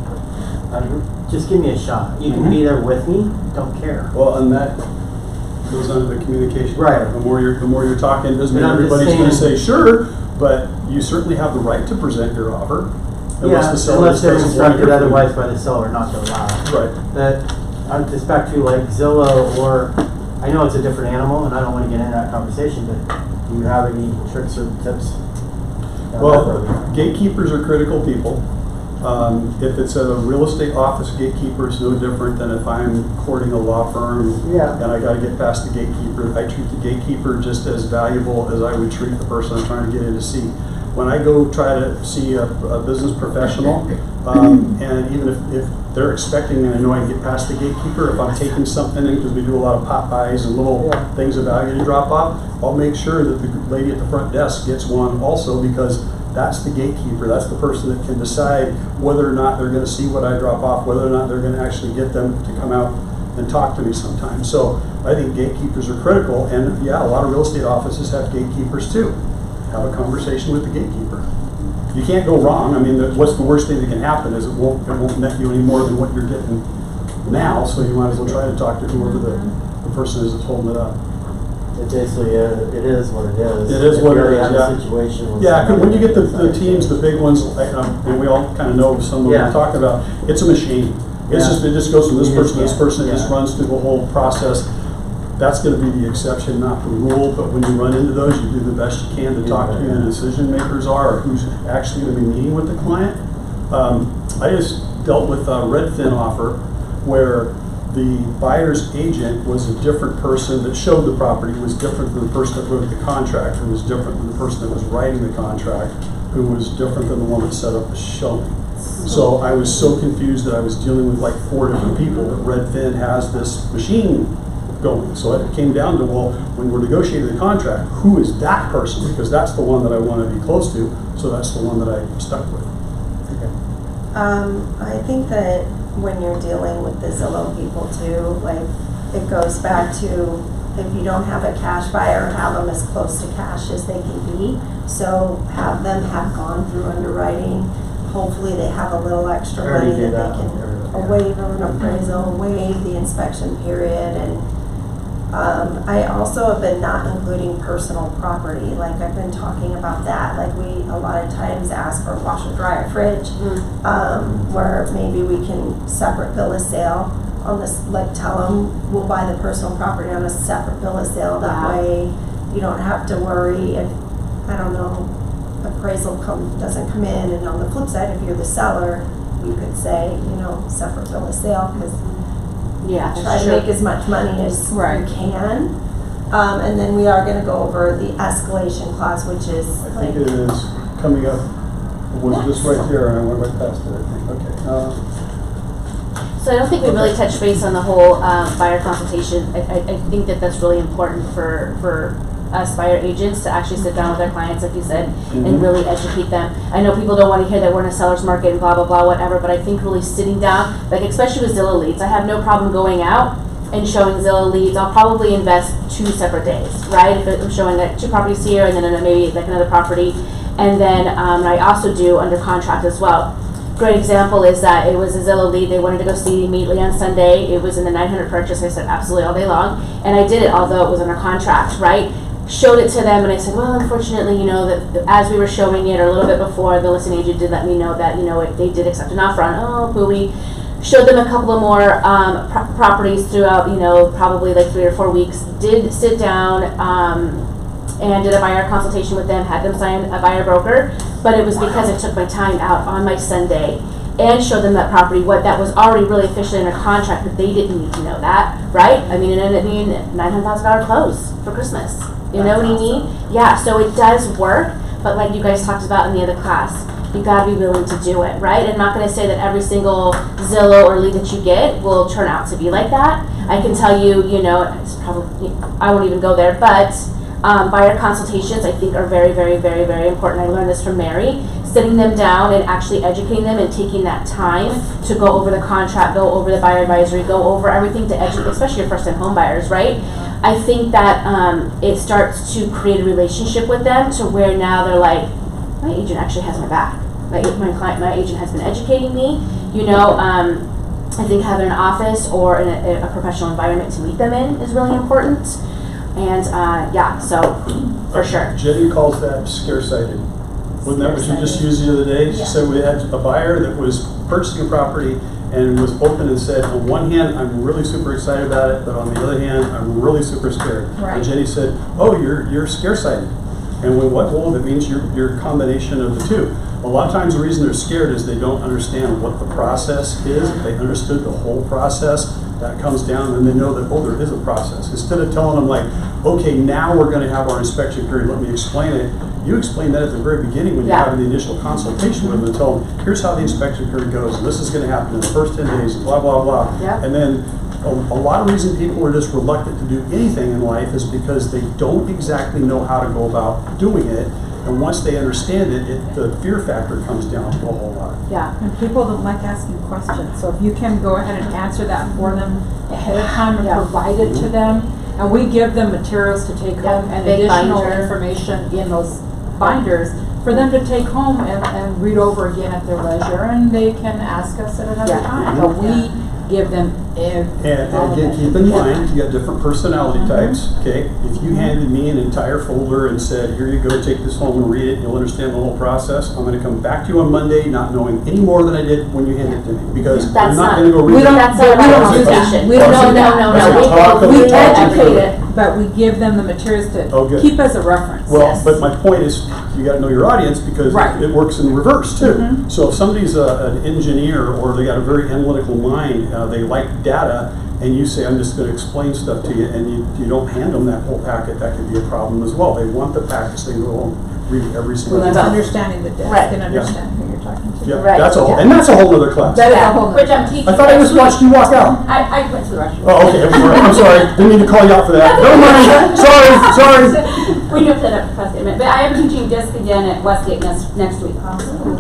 just give me a shot. You can be there with me. Don't care. Well, and that goes under the communication. Right. part. The more you're talking, doesn't mean But I'm just everybody's going to say saying- sure, but you certainly have the right to present your offer. Unless the unless seller they're doesn't want instructed your- otherwise by the seller not to allow. Right. That I'm just back to like Zillow, or I know it's a different animal, and I don't want to get into that conversation. But do you have any tricks or tips? Well, gatekeepers are critical people. If it's a real estate office gatekeeper, it's no different than if I'm courting a law firm Yeah. and I got to get past the gatekeeper. I treat the gatekeeper just as valuable as I would treat the person I'm trying to get in to see. When I go try to see a business professional, and even if they're expecting, and I know I can get past the gatekeeper, if I'm taking something in, because we do a lot of pop-bys and little things of value to drop off, I'll make sure that the lady at the front desk gets one also, because that's the gatekeeper. That's the person that can decide whether or not they're going to see what I drop off, whether or not they're going to actually get them to come out and talk to me sometimes. So I think gatekeepers are critical, and yeah, a lot of real estate offices have gatekeepers too. Have a conversation with the gatekeeper. You can't go wrong. I mean, what's the worst thing that can happen is it won't net you any more than what you're getting now, so you might as well try to talk to whoever the person is that's holding it up. It basically it is what it is. It is what it is, Have yeah. a situation with Yeah, 'cause when you get the somebody teams, the big ones, and we all kind of know some of them Yeah. we're talking about, it's a machine. It's Yeah. it just goes from this You person to just this person, it can't, just yeah. runs through the whole process. That's going to be the exception, not the rule, but when you run into those, you do the best you can to talk to who the decision makers are, or who's actually going to be meeting with the client. I just dealt with a Redfin offer where the buyer's agent was a different person that showed the property, was different than the person that wrote the contract, who was different than the person that was writing the contract, who was different than the one that set up the showing. So I was so confused that I was dealing with like 4 different people, but Redfin has this machine going. So it came down to, well, when we're negotiating the contract, who is that person? Because that's the one that I want to be close to, so that's the one that I stuck with. I think that when you're dealing with the Zillow people too, like, it goes back to if you don't have a cash buyer, have them as close to cash as they can be. So have them have gone through underwriting. Hopefully they have a little extra I already money did that they that. can, a waiver, an appraisal, waive the inspection period. And I also have been not including personal property. Like I've been talking about that. Like we a lot of times ask for washer, dryer, fridge, where maybe we can separate bill of sale on this, like tell them we'll buy the personal property on a separate bill of sale. That way you don't have to worry if, I don't know, appraisal doesn't come in. And on the flip side, if you're the seller, you could say, you know, separate bill of sale, because try to make as much money as you can. And then we are going to go over the escalation clause, which is I think it is coming up. Was this right there? And I went right past it, I think. Okay. So I don't think we really touched base on the whole buyer consultation. I think that that's really important for us buyer agents to actually sit down with our clients, like you said, and really educate them. I know people don't want to hear that we're in a seller's market and blah, blah, blah, whatever, but I think really sitting down, like especially with Zillow leads, I have no problem going out and showing Zillow leads. I'll probably invest 2 separate days, right? If I'm showing 2 properties here and then maybe like another property. And then I also do under contract as well. Great example is that it was a Zillow lead. They wanted to go see immediately on Sunday. It was in the 900 purchase. I said absolutely all day long. And I did it, although it was under contract, right? Showed it to them, and I said, well, unfortunately, you know, that as we were showing it, or a little bit before, the listing agent did let me know that, you know, they did accept an offer on, oh, booey. Showed them a couple of more properties throughout, you know, probably like 3 or 4 weeks. Did sit down and did a buyer consultation with them, had them sign a buyer broker, but it was because I took my time out on my Sunday and showed them that property, what that was already really officially under contract, but they didn't need to know that, right? I mean, it ended up being $900,000 close for Christmas. You know what I mean? Yeah, so it does work, but like you guys talked about in the other class, you gotta be willing to do it, right? I'm not gonna say that every single Zillow or lead that you get will turn out to be like that. I can tell you, you know, it's probably, I won't even go there, but buyer consultations I think are very, very, very, very important. I learned this from Mary. Sitting them down and actually educating them and taking that time to go over the contract, go over the buyer advisory, go over everything to educate, especially your first-time home buyers, right? I think that it starts to create a relationship with them to where now they're like, my agent actually has my back. My agent has been educating me. You know, I think having an office or a professional environment to meet them in is really important. And yeah, so for sure. Jenny calls that scare-sighted. Wasn't that what you just used the other day? She said we had a buyer that was purchasing a property and was open and said, on one hand, I'm really super excited about it, but on the other hand, I'm really super scared. Right. And Jenny said, oh, you're scare-sighted. And we what? Well, that means you're a combination of the two. A lot of times the reason they're scared is they don't understand what the process is. If they understood the whole process, that comes down and they know that, oh, there is a process. Instead of telling them like, okay, now we're going to have our inspection period, let me explain it. You explain that at the very beginning when you're having the initial consultation with them and tell them, here's how the inspection period goes, and this is going to happen in the first 10 days, blah, blah, blah. Yeah. And then a lot of reason people are just reluctant to do anything in life is because they don't exactly know how to go about doing it. And once they understand it, the fear factor comes down to a whole lot. Yeah, and people don't like asking questions. So if you can go ahead and answer that for them ahead of time and provide it to them, and we give them materials to take home and additional information in those binders for them to take home and read over again at their leisure, and they can ask us at another time. But we give them And again, keep in mind, you got different personality types, okay? If you handed me an entire folder and said, here you go, take this home and read it, you'll understand the whole process, I'm gonna come back to you on Monday not knowing any more than I did when you handed it to me, because I'm not gonna go read it. That's not a consultation. No. We educate it, but we give them the materials to keep as a reference. Well, but my point is, you gotta know your audience, because it works in reverse too. So if somebody's an engineer, or they got a very analytical mind, they like data, and you say, I'm just going to explain stuff to you, and you don't hand them that whole packet, that could be a problem as well. They want the package, they go home, read every single Well, thing. that's understanding the desk and understanding who you're talking to. Yeah, that's a whole, and that's a whole other class. That is a whole Which I'm teaching. I thought I just watched you walk out. I went to the restroom. Oh, okay, I'm sorry. Didn't mean to call you out for that. Never mind. Sorry. We have set up for Westgate, but I am teaching DISC again at Westgate next week.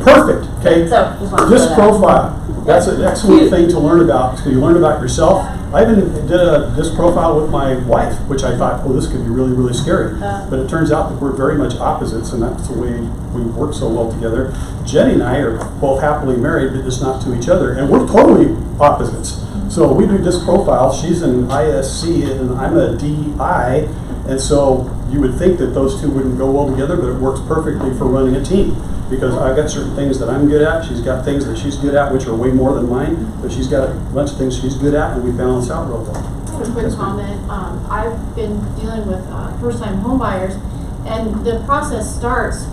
Perfect, okay? So, just wanted to DISC know that. profile. That's an excellent thing to learn about. So you learn about yourself, I even did this profile with my wife, which I thought, oh, this could be really, really scary. But it turns out that we're very much opposites, and that's the way we work so well together. Jenny and I are both happily married, but just not to each other, and we're totally opposites. So we do this profile. She's an ISC, and I'm a DI, and so you would think that those two wouldn't go well together, but it works perfectly for running a team. Because I've got certain things that I'm good at, she's got things that she's good at, which are way more than mine, but she's got a bunch of things she's good at, and we balance out real well. Just a quick comment. I've been dealing with first-time home buyers, and the process starts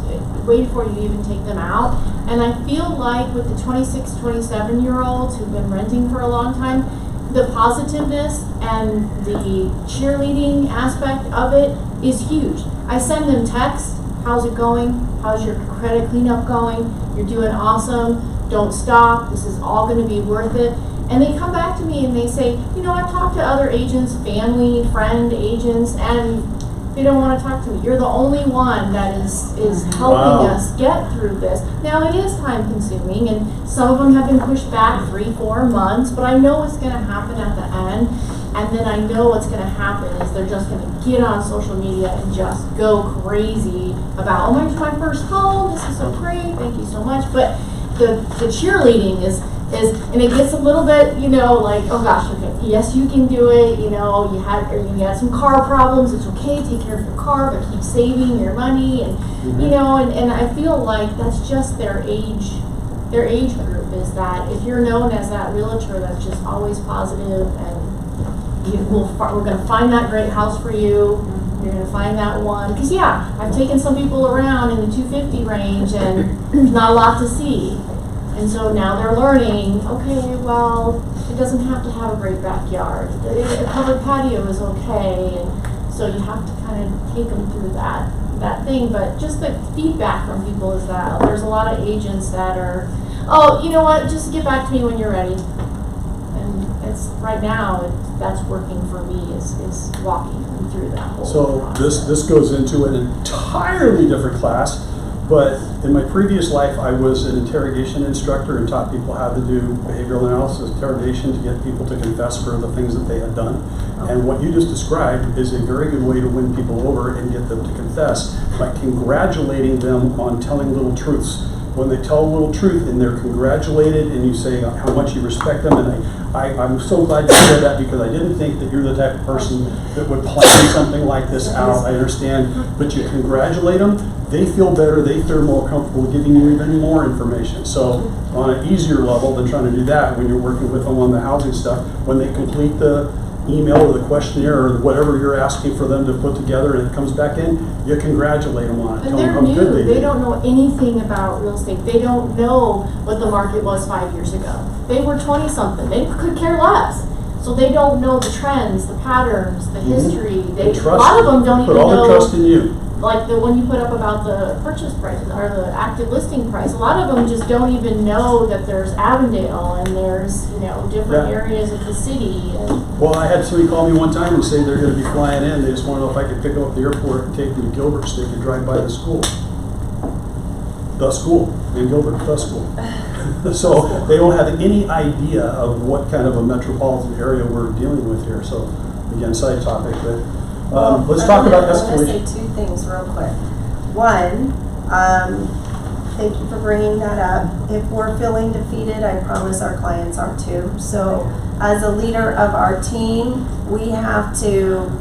way before you even take them out. And I feel like with the 26, 27-year-olds who've been renting for a long time, the positiveness and the cheerleading aspect of it is huge. I send them texts. How's it going? How's your credit cleanup going? You're doing awesome. Don't stop. This is all going to be worth it. And they come back to me and they say, you know, I've talked to other agents, family, friend agents, and they don't want to talk to me. You're the only one that is helping us get through this. Now, it is time consuming, and some of them have been pushed back 3-4 months, but I know what's going to happen at the end. And then I know what's going to happen is they're just going to get on social media and just go crazy about, oh, my first home, this is so great, thank you so much. But the cheerleading is, and it gets a little bit, you know, like, oh gosh, okay, yes, you can do it, you know, you had some car problems, it's okay, take care of your car, but keep saving your money, and, you know, and I feel like that's just their age group, is that if you're known as that realtor that's just always positive, and we're going to find that great house for you. You're going to find that one. Because, yeah, I've taken some people around in the 250 range, and there's not a lot to see. And so now they're learning, okay, well, it doesn't have to have a great backyard. A covered patio is okay. And so you have to kind of take them through that thing. But just the feedback from people is that there's a lot of agents that are, oh, you know what, just get back to me when you're ready. And it's right now, that's working for me, is walking them through that whole process. This goes into an entirely different class, but in my previous life I was an interrogation instructor and taught people how to do behavioral analysis, interrogation, to get people to confess for the things that they had done. And what you just described is a very good way to win people over and get them to confess by congratulating them on telling little truths. When they tell a little truth and they're congratulated and you say how much you respect them, and I'm so glad you said that, because I didn't think that you're the type of person that would plan something like this out. I understand, but you congratulate them, they feel better, they feel more comfortable giving you even more information. So on an easier level than trying to do that, when you're working with them on the housing stuff, when they complete the email or the questionnaire or whatever you're asking for them to put together and it comes back in, you congratulate them on it. And Tell them they're how new. good They don't know anything about real estate. They don't know what the market was 5 years ago. They were 20-something. They could care less. So they don't know the trends, the patterns, the history. A lot of them don't even know. Put all their trust in you. Like the one you put up about the purchase price or the active listing price. A lot of them just don't even know that there's Avondale and there's, you know, different areas of the city. And Well, I had somebody call me one time and say they're going to be flying in. They just want to know if I could pick them up at the airport and take them to Gilbert so they could drive by the school. The school in Gilbert, the school. So they don't have any idea of what kind of a metropolitan area we're dealing with here. So again, side topic, but let's talk about escalation. I want to say two things real quick. One, thank you for bringing that up. If we're feeling defeated, I promise our clients are too. So as a leader of our team, we have to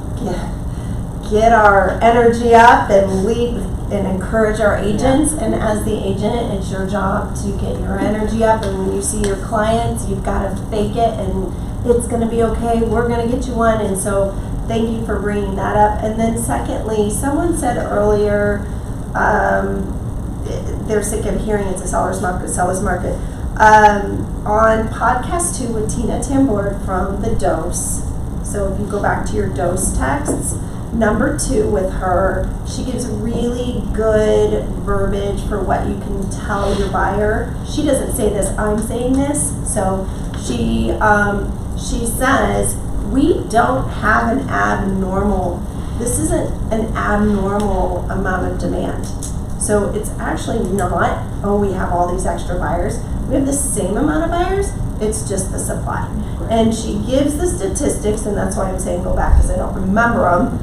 get our energy up and lead and encourage our agents. And as the agent, it's your job to get your energy up. And when you see your clients, you've got to fake it and it's going to be okay. We're going to get you one. And so thank you for bringing that up. And then secondly, someone said earlier, they're sick of hearing it's a seller's market. On podcast 2 with Tina Timbord from the Dose, so if you go back to your Dose texts, number 2 with her, she gives really good verbiage for what you can tell your buyer. She doesn't say this, I'm saying this. So she says, we don't have an abnormal, this isn't an abnormal amount of demand. So it's actually not, oh, we have all these extra buyers. We have the same amount of buyers, it's just the supply. And she gives the statistics, and that's why I'm saying go back, because I don't remember them.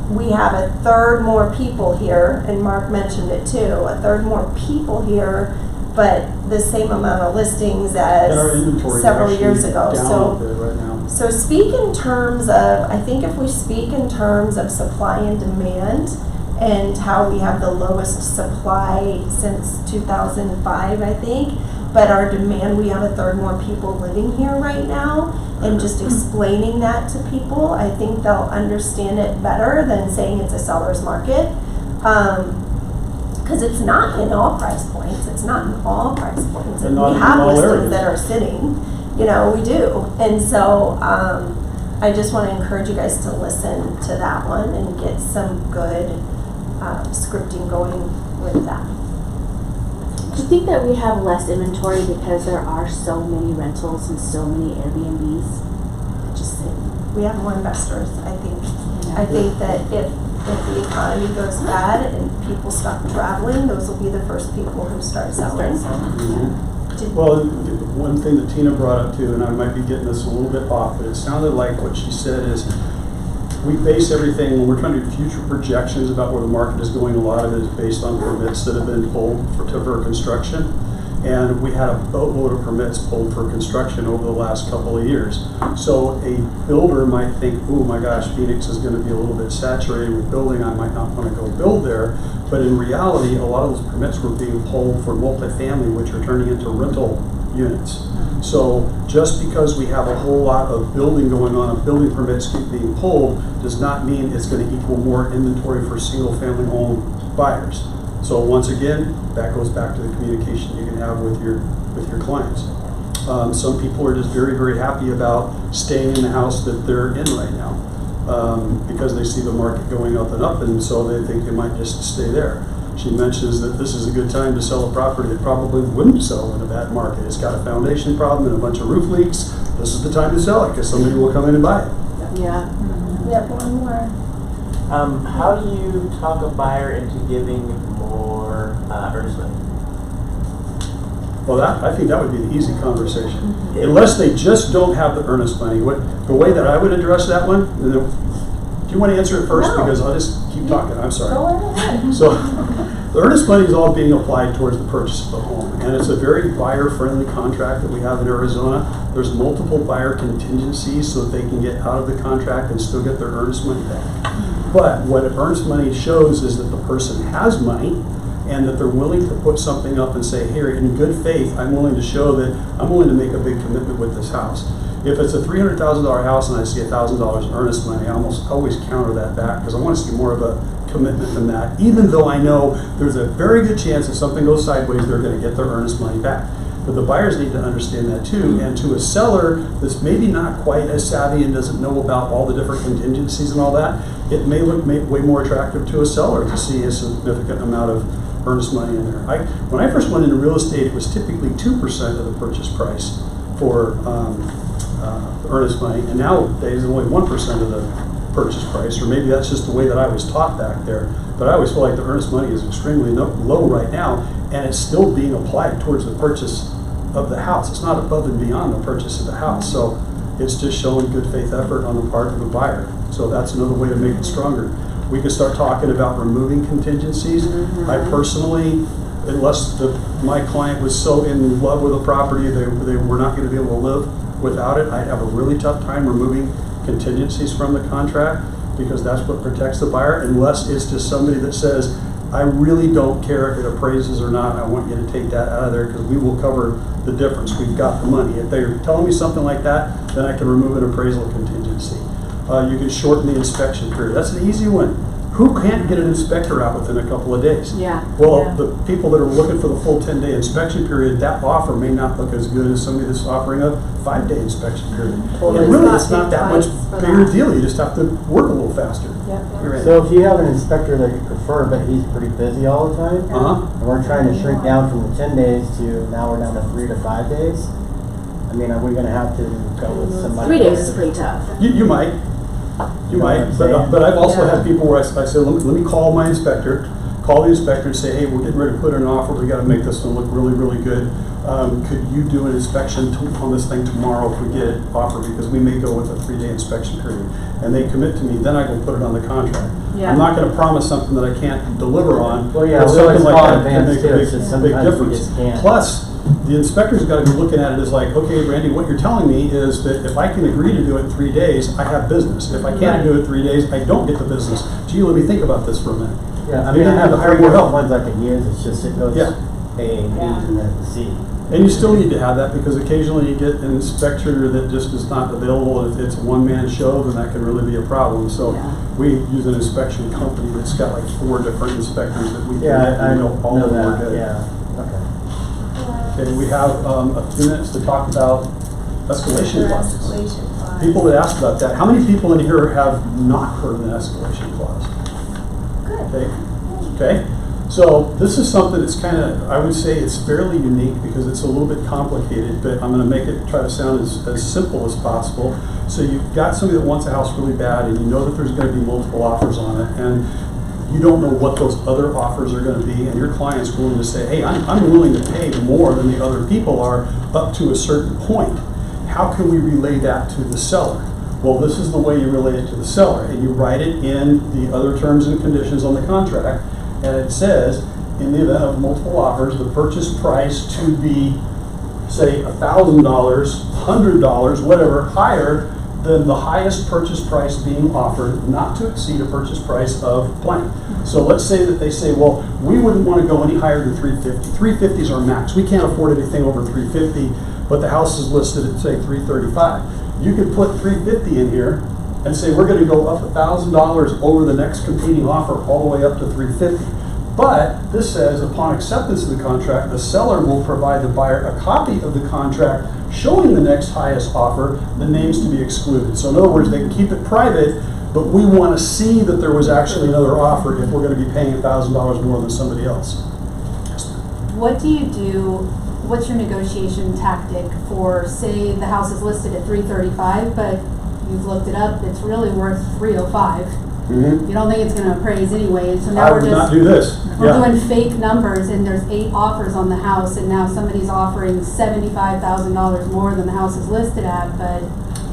We have a third more people here, and Mark mentioned it too, a third more people here, but the same amount of listings And our as inventory is several actually years ago. down So, a bit right now. so speak in terms of, I think if we speak in terms of supply and demand and how we have the lowest supply since 2005, I think, but our demand, we have a third more people living here right now, and just explaining that to people, I think they'll understand it better than saying it's a seller's market. Because it's not in all price points, it's not in all price points. And And not we in have all listings areas. that are sitting, you know, we do. And so, I just want to encourage you guys to listen to that one and get some good scripting going with that. Do you think that we have less inventory because there are so many rentals and so many Airbnbs that just sit? We have more investors, I think. I think that if the economy goes bad and people stop traveling, those will be the first people who start selling. Well, one thing that Tina brought up too, and I might be getting this a little bit off, but it sounded like what she said is we base everything, when we're trying to do future projections about where the market is going, a lot of it is based on permits that have been pulled for construction. And we had a boatload of permits pulled for construction over the last couple of years. So a builder might think, oh my gosh, Phoenix is going to be a little bit saturated with building, I might not want to go build there. But in reality, a lot of those permits were being pulled for multifamily, which are turning into rental units. So just because we have a whole lot of building going on, and building permits keep being pulled, does not mean it's going to equal more inventory for single family home buyers. So once again, that goes back to the communication you can have with your clients. Some people are just very, very happy about staying in the house that they're in right now because they see the market going up, and so they think they might just stay there. She mentions that this is a good time to sell a property that probably wouldn't sell in a bad market. It's got a foundation problem and a bunch of roof leaks. This is the time to sell it because somebody will come in and buy it. Yeah. We have one more. How do you talk a buyer into giving more earnest money? Well, I think that would be the easy conversation. Unless they just don't have the earnest money. The way that I would address that one, do you want to answer it first? No. Because I'll just keep talking, I'm sorry. Go ahead. So, the earnest money is all being applied towards the purchase of the home. And it's a very buyer-friendly contract that we have in Arizona. There's multiple buyer contingencies so that they can get out of the contract and still get their earnest money back. But what earnest money shows is that the person has money and that they're willing to put something up and say, here, in good faith, I'm willing to show that I'm willing to make a big commitment with this house. If it's a $300,000 house and I see $1,000 in earnest money, I almost always counter that back because I want to see more of a commitment than that, even though I know there's a very good chance if something goes sideways, they're going to get their earnest money back. But the buyers need to understand that too. And to a seller that's maybe not quite as savvy and doesn't know about all the different contingencies and all that, it may look way more attractive to a seller to see a significant amount of earnest money in there. When I first went into real estate, it was typically 2% of the purchase price for earnest money, and nowadays it's only 1% of the purchase price, or maybe that's just the way that I was taught back there. But I always feel like the earnest money is extremely low right now, and it's still being applied towards the purchase of the house. It's not above and beyond the purchase of the house, so it's just showing good faith effort on the part of the buyer. So that's another way to make it stronger. We could start talking about removing contingencies. I personally, unless my client was so in love with a property they were not going to be able to live without it, I'd have a really tough time removing contingencies from the contract because that's what protects the buyer, unless it's just somebody that says, I really don't care if it appraises or not, I want you to take that out of there because we will cover the difference, we've got the money. If they're telling me something like that, then I can remove an appraisal contingency. You can shorten the inspection period. That's an easy one. Who can't get an inspector out within a couple of days? Yeah. Well, the people that are looking for the full 10-day inspection period, that offer may not look as good as somebody that's offering a 5-day inspection period. And really, it's not that much bigger deal. You just have to work a little faster. Right. So if you have an inspector that you prefer, but he's pretty busy all the time, and we're trying to shrink down from the 10 days to now we're down to 3 to 5 days, I mean, are we going to have to go with somebody? 3 days is pretty tough. You might. You might, but I've also had people where I say, let me call my inspector, call the inspector and say, hey, we're getting ready to put in an offer, we gotta make this one look really, really good. Could you do an inspection on this thing tomorrow if we get it offered, because we may go with a 3-day inspection period. And they commit to me, then I go put it on the contract. Yeah. I'm not gonna promise something that I can't deliver on. Well, yeah, but so something it's like all that can advanced make a too, big- so big sometimes we difference. just can't. Plus, the inspector's gotta be looking at it as like, okay, Randy, what you're telling me is that if I can agree to do it in 3 days, I have business. If I can't do it in 3 days, I don't get the business. Gee, let me think about this for a minute. Yeah, I Maybe mean, I have to hire three more different help. ones I can use, it's just it goes Yeah. A, B, and then C. And you still need to have that, because occasionally you get an inspector that just is not available. If it's a one-man show, then that can really be a problem. So we use an inspection company that's got like 4 different inspectors that we Yeah, I know all of them are that, good. yeah, okay. Okay, we have a few minutes to talk about escalation clauses. Escalation clause. People that asked about that, how many people in here have not heard of an escalation clause? Good. Okay, so this is something that's kind of, I would say it's fairly unique because it's a little bit complicated, but I'm going to make it try to sound as simple as possible. So you've got somebody that wants a house really bad, and you know that there's going to be multiple offers on it, and you don't know what those other offers are going to be, and your client's willing to say, hey, I'm willing to pay more than the other people are up to a certain point. How can we relay that to the seller? Well, this is the way you relay it to the seller, and you write it in the other terms and conditions on the contract, and it says, in the event of multiple offers, the purchase price to be, say, $1,000, $100, whatever, higher than the highest purchase price being offered, not to exceed a purchase price of blank. So let's say that they say, well, we wouldn't want to go any higher than 350. 350 is our max. We can't afford anything over 350, but the house is listed at, say, 335. You could put 350 in here and say, we're going to go up $1,000 over the next competing offer all the way up to 350. But this says, upon acceptance of the contract, the seller will provide the buyer a copy of the contract showing the next highest offer, the names to be excluded. So in other words, they can keep it private, but we want to see that there was actually another offer if we're going to be paying $1,000 more than somebody else. What do you do, what's your negotiation tactic for, say, the house is listed at $335, but you've looked it up, it's really worth $305. Mm-hmm. You don't think it's going to appraise anyway, so now I we're would just not do this. we're doing fake numbers, and there's 8 offers on the house, and now somebody's offering $75,000 more than the house is listed at, but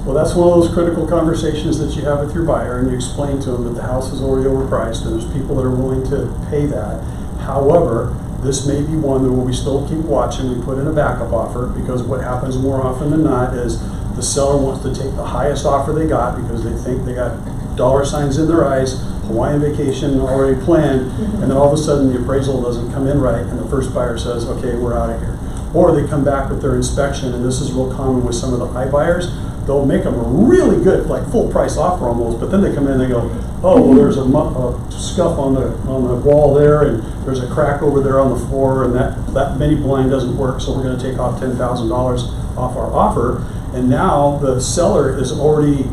Well, that's one of those critical conversations that you have with your buyer, and you explain to them that the house is already overpriced, and there's people that are willing to pay that. However, this may be one where we still keep watching. We put in a backup offer, because what happens more often than not is the seller wants to take the highest offer they got because they think they got dollar signs in their eyes, Hawaiian vacation already planned, and then all of a sudden the appraisal doesn't come in right, and the first buyer says, okay, we're out of here. Or they come back with their inspection, and this is real common with some of the iBuyers. They'll make them a really good, like full price offer almost, but then they come in and they go, oh, well, there's a scuff on the wall there, and there's a crack over there on the floor, and that mini blind doesn't work, so we're going to take off $10,000 off our offer. And now the seller is already,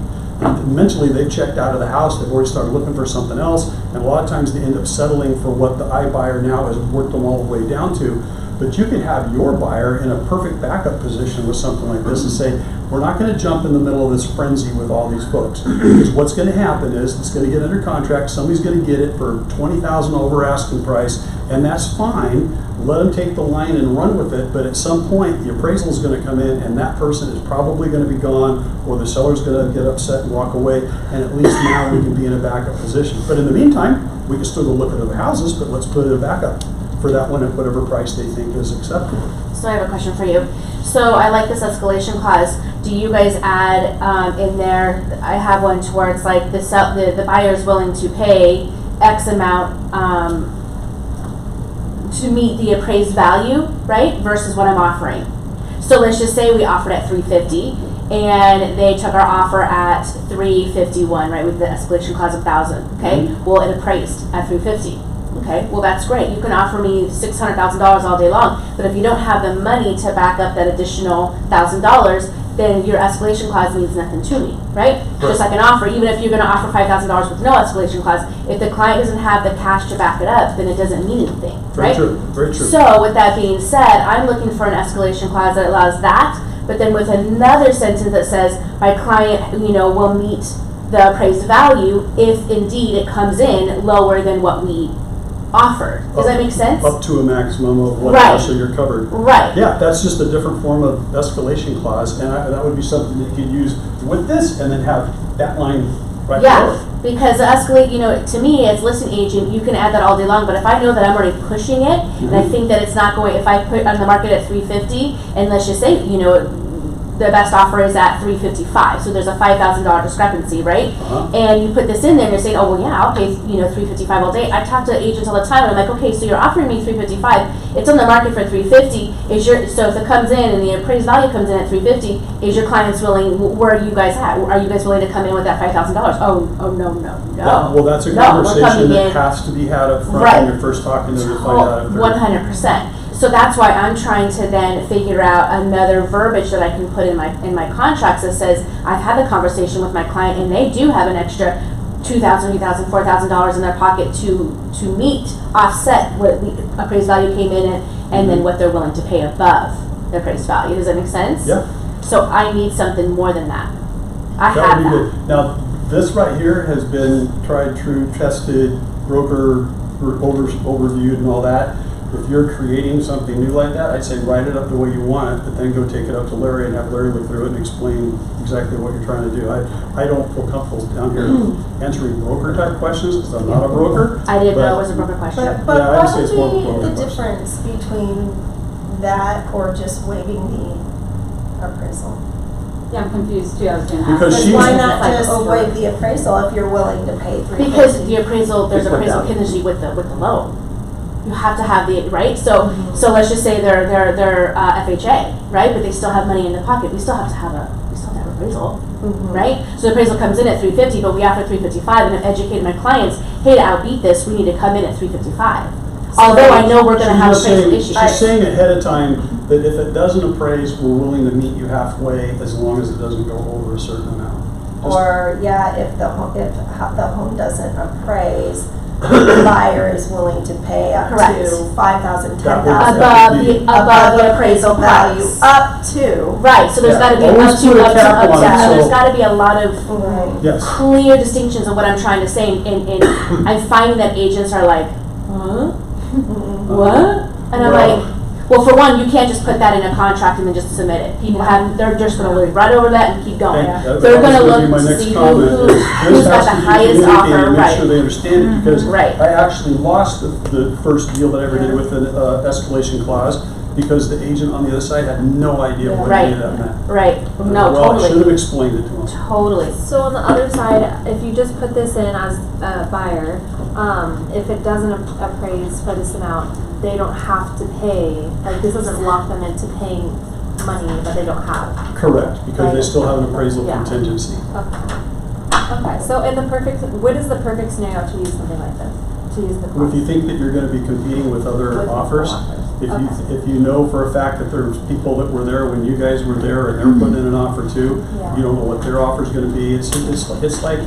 mentally they've checked out of the house, they've already started looking for something else, and a lot of times they end up settling for what the iBuyer now has worked them all the way down to. But you can have your buyer in a perfect backup position with something like this and say, we're not going to jump in the middle of this frenzy with all these folks. Because what's going to happen is it's going to get under contract, somebody's going to get it for $20,000 over asking price, and that's fine. Let them take the line and run with it, but at some point the appraisal is going to come in, and that person is probably going to be gone, or the seller's going to get upset and walk away, and at least now we can be in a backup position. But in the meantime, we can still go look at other houses, but let's put it in backup for that one at whatever price they think is acceptable. So I have a question for you. So I like this escalation clause. Do you guys add in there, I have one to where it's like the buyer is willing to pay X amount to meet the appraised value, right, versus what I'm offering. So let's just say we offered at $350 and they took our offer at $351, right, with the escalation clause of $1,000, okay? Mm-hmm. Well, it appraised at $350. Okay, well that's great. You can offer me $600,000 all day long, but if you don't have the money to back up that additional $1,000, then your escalation clause means nothing to me, right? Just like an offer, even if you're going to offer $5,000 with no escalation clause, if the client doesn't have the cash to back it up, then it doesn't mean anything, right? Very true, very true. So with that being said, I'm looking for an escalation clause that allows that, but then with another sentence that says my client, will meet the appraised value if indeed it comes in lower than what we offered. Does that make sense? Up to a maximum of what Right. actually you're covered. Right. Yeah, that's just a different form of escalation clause, and that would be something that you could use with this, and then have that line right below Yeah, it. because escalate, to me, as listing agent, you can add that all day long, but if I know that I'm already pushing it, and I think that it's not going, if I put on the market at 350, and let's just say, the best offer is at 355, so there's a $5,000 discrepancy, right? And you put this in there and you're saying, oh, well, yeah, I'll pay, 355 all day. I talk to agents all the time and I'm like, okay, so you're offering me 355, it's on the market for 350, so if it comes in and the appraised value comes in at 350, is your client's willing, where are you guys at? Are you guys willing to come in with that $5,000? Oh, no. Well, that's a No, we're conversation coming that in- has to be had up front Right. when you're first talking to them to find out if they're. 100%. So that's why I'm trying to then figure out another verbiage that I can put in my contracts that says I've had the conversation with my client and they do have an extra $2,000, $3,000, $4,000 in their pocket to offset what the appraised value came in at, and then what they're willing to pay above the appraised value. Does that make sense? Yeah. So I need something more than that. I That have would be that. good. Now, this right here has been tried, true, tested, broker overviewed and all that. If you're creating something new like that, I'd say write it up the way you want it, but then go take it up to Larry and have Larry look through it and explain exactly what you're trying to do. I don't feel comfortable down here answering broker type questions because I'm not a broker. I didn't know but- it was a broker question. But Yeah, I would what say it's more of a would broker be the question. difference between that or just waiving the appraisal? Yeah, I'm confused too, I was gonna ask. Because But she's- Why not like just over- waive the appraisal if you're willing to pay $350? Because the appraisal, there's They put appraisal down. contingency with the loan. You have to have the, right? So let's just say they're FHA, right? But they still have money in the pocket. We still have to have appraisal, right? So the appraisal comes in at 350, but we offer 355, and I've educated my clients, hey, to outbeat this, we need to come in at 355. Although I know we're gonna have appraisal issues. She's saying ahead of time that if it doesn't appraise, we're willing to meet you halfway as long as it doesn't go over a certain amount. Or, if the home doesn't appraise, the buyer is willing to pay up Correct. to $5,000, That $10,000. would- Above the appraisal value, price. up to. Right, so there's Yeah, gotta be always up to, put a up to, cap up on to. it, So there's so- gotta be a lot of Yes. clear distinctions of what I'm trying to say, and I'm finding that agents are like, huh? What? And I'm Well- like, well, for one, you can't just put that in a contract and then just submit it. People they're just gonna look right over that and keep going. That They're was gonna be look my to next see comment is who's this got has the to be highest communicated offer, and make sure right? they understand it, because Right. I actually lost the first deal that I ever did with an escalation clause because the agent on the other side had no idea what any of that meant. Right, no, Well, I should have totally, explained it to them. totally. So on the other side, if you just put this in as a buyer, if it doesn't appraise for this amount, they don't have to pay, like this doesn't lock them into paying money that they don't have. Correct, because they Right. still have an appraisal Yeah. contingency. Okay, so in the what is the perfect scenario to use something like this? To use the If clause? you think that you're gonna be competing with other With offers, offers. if you know for a fact that there's people that were there when you guys were there and they're putting in an offer too, Yeah. you don't know what their offer's gonna be. It's like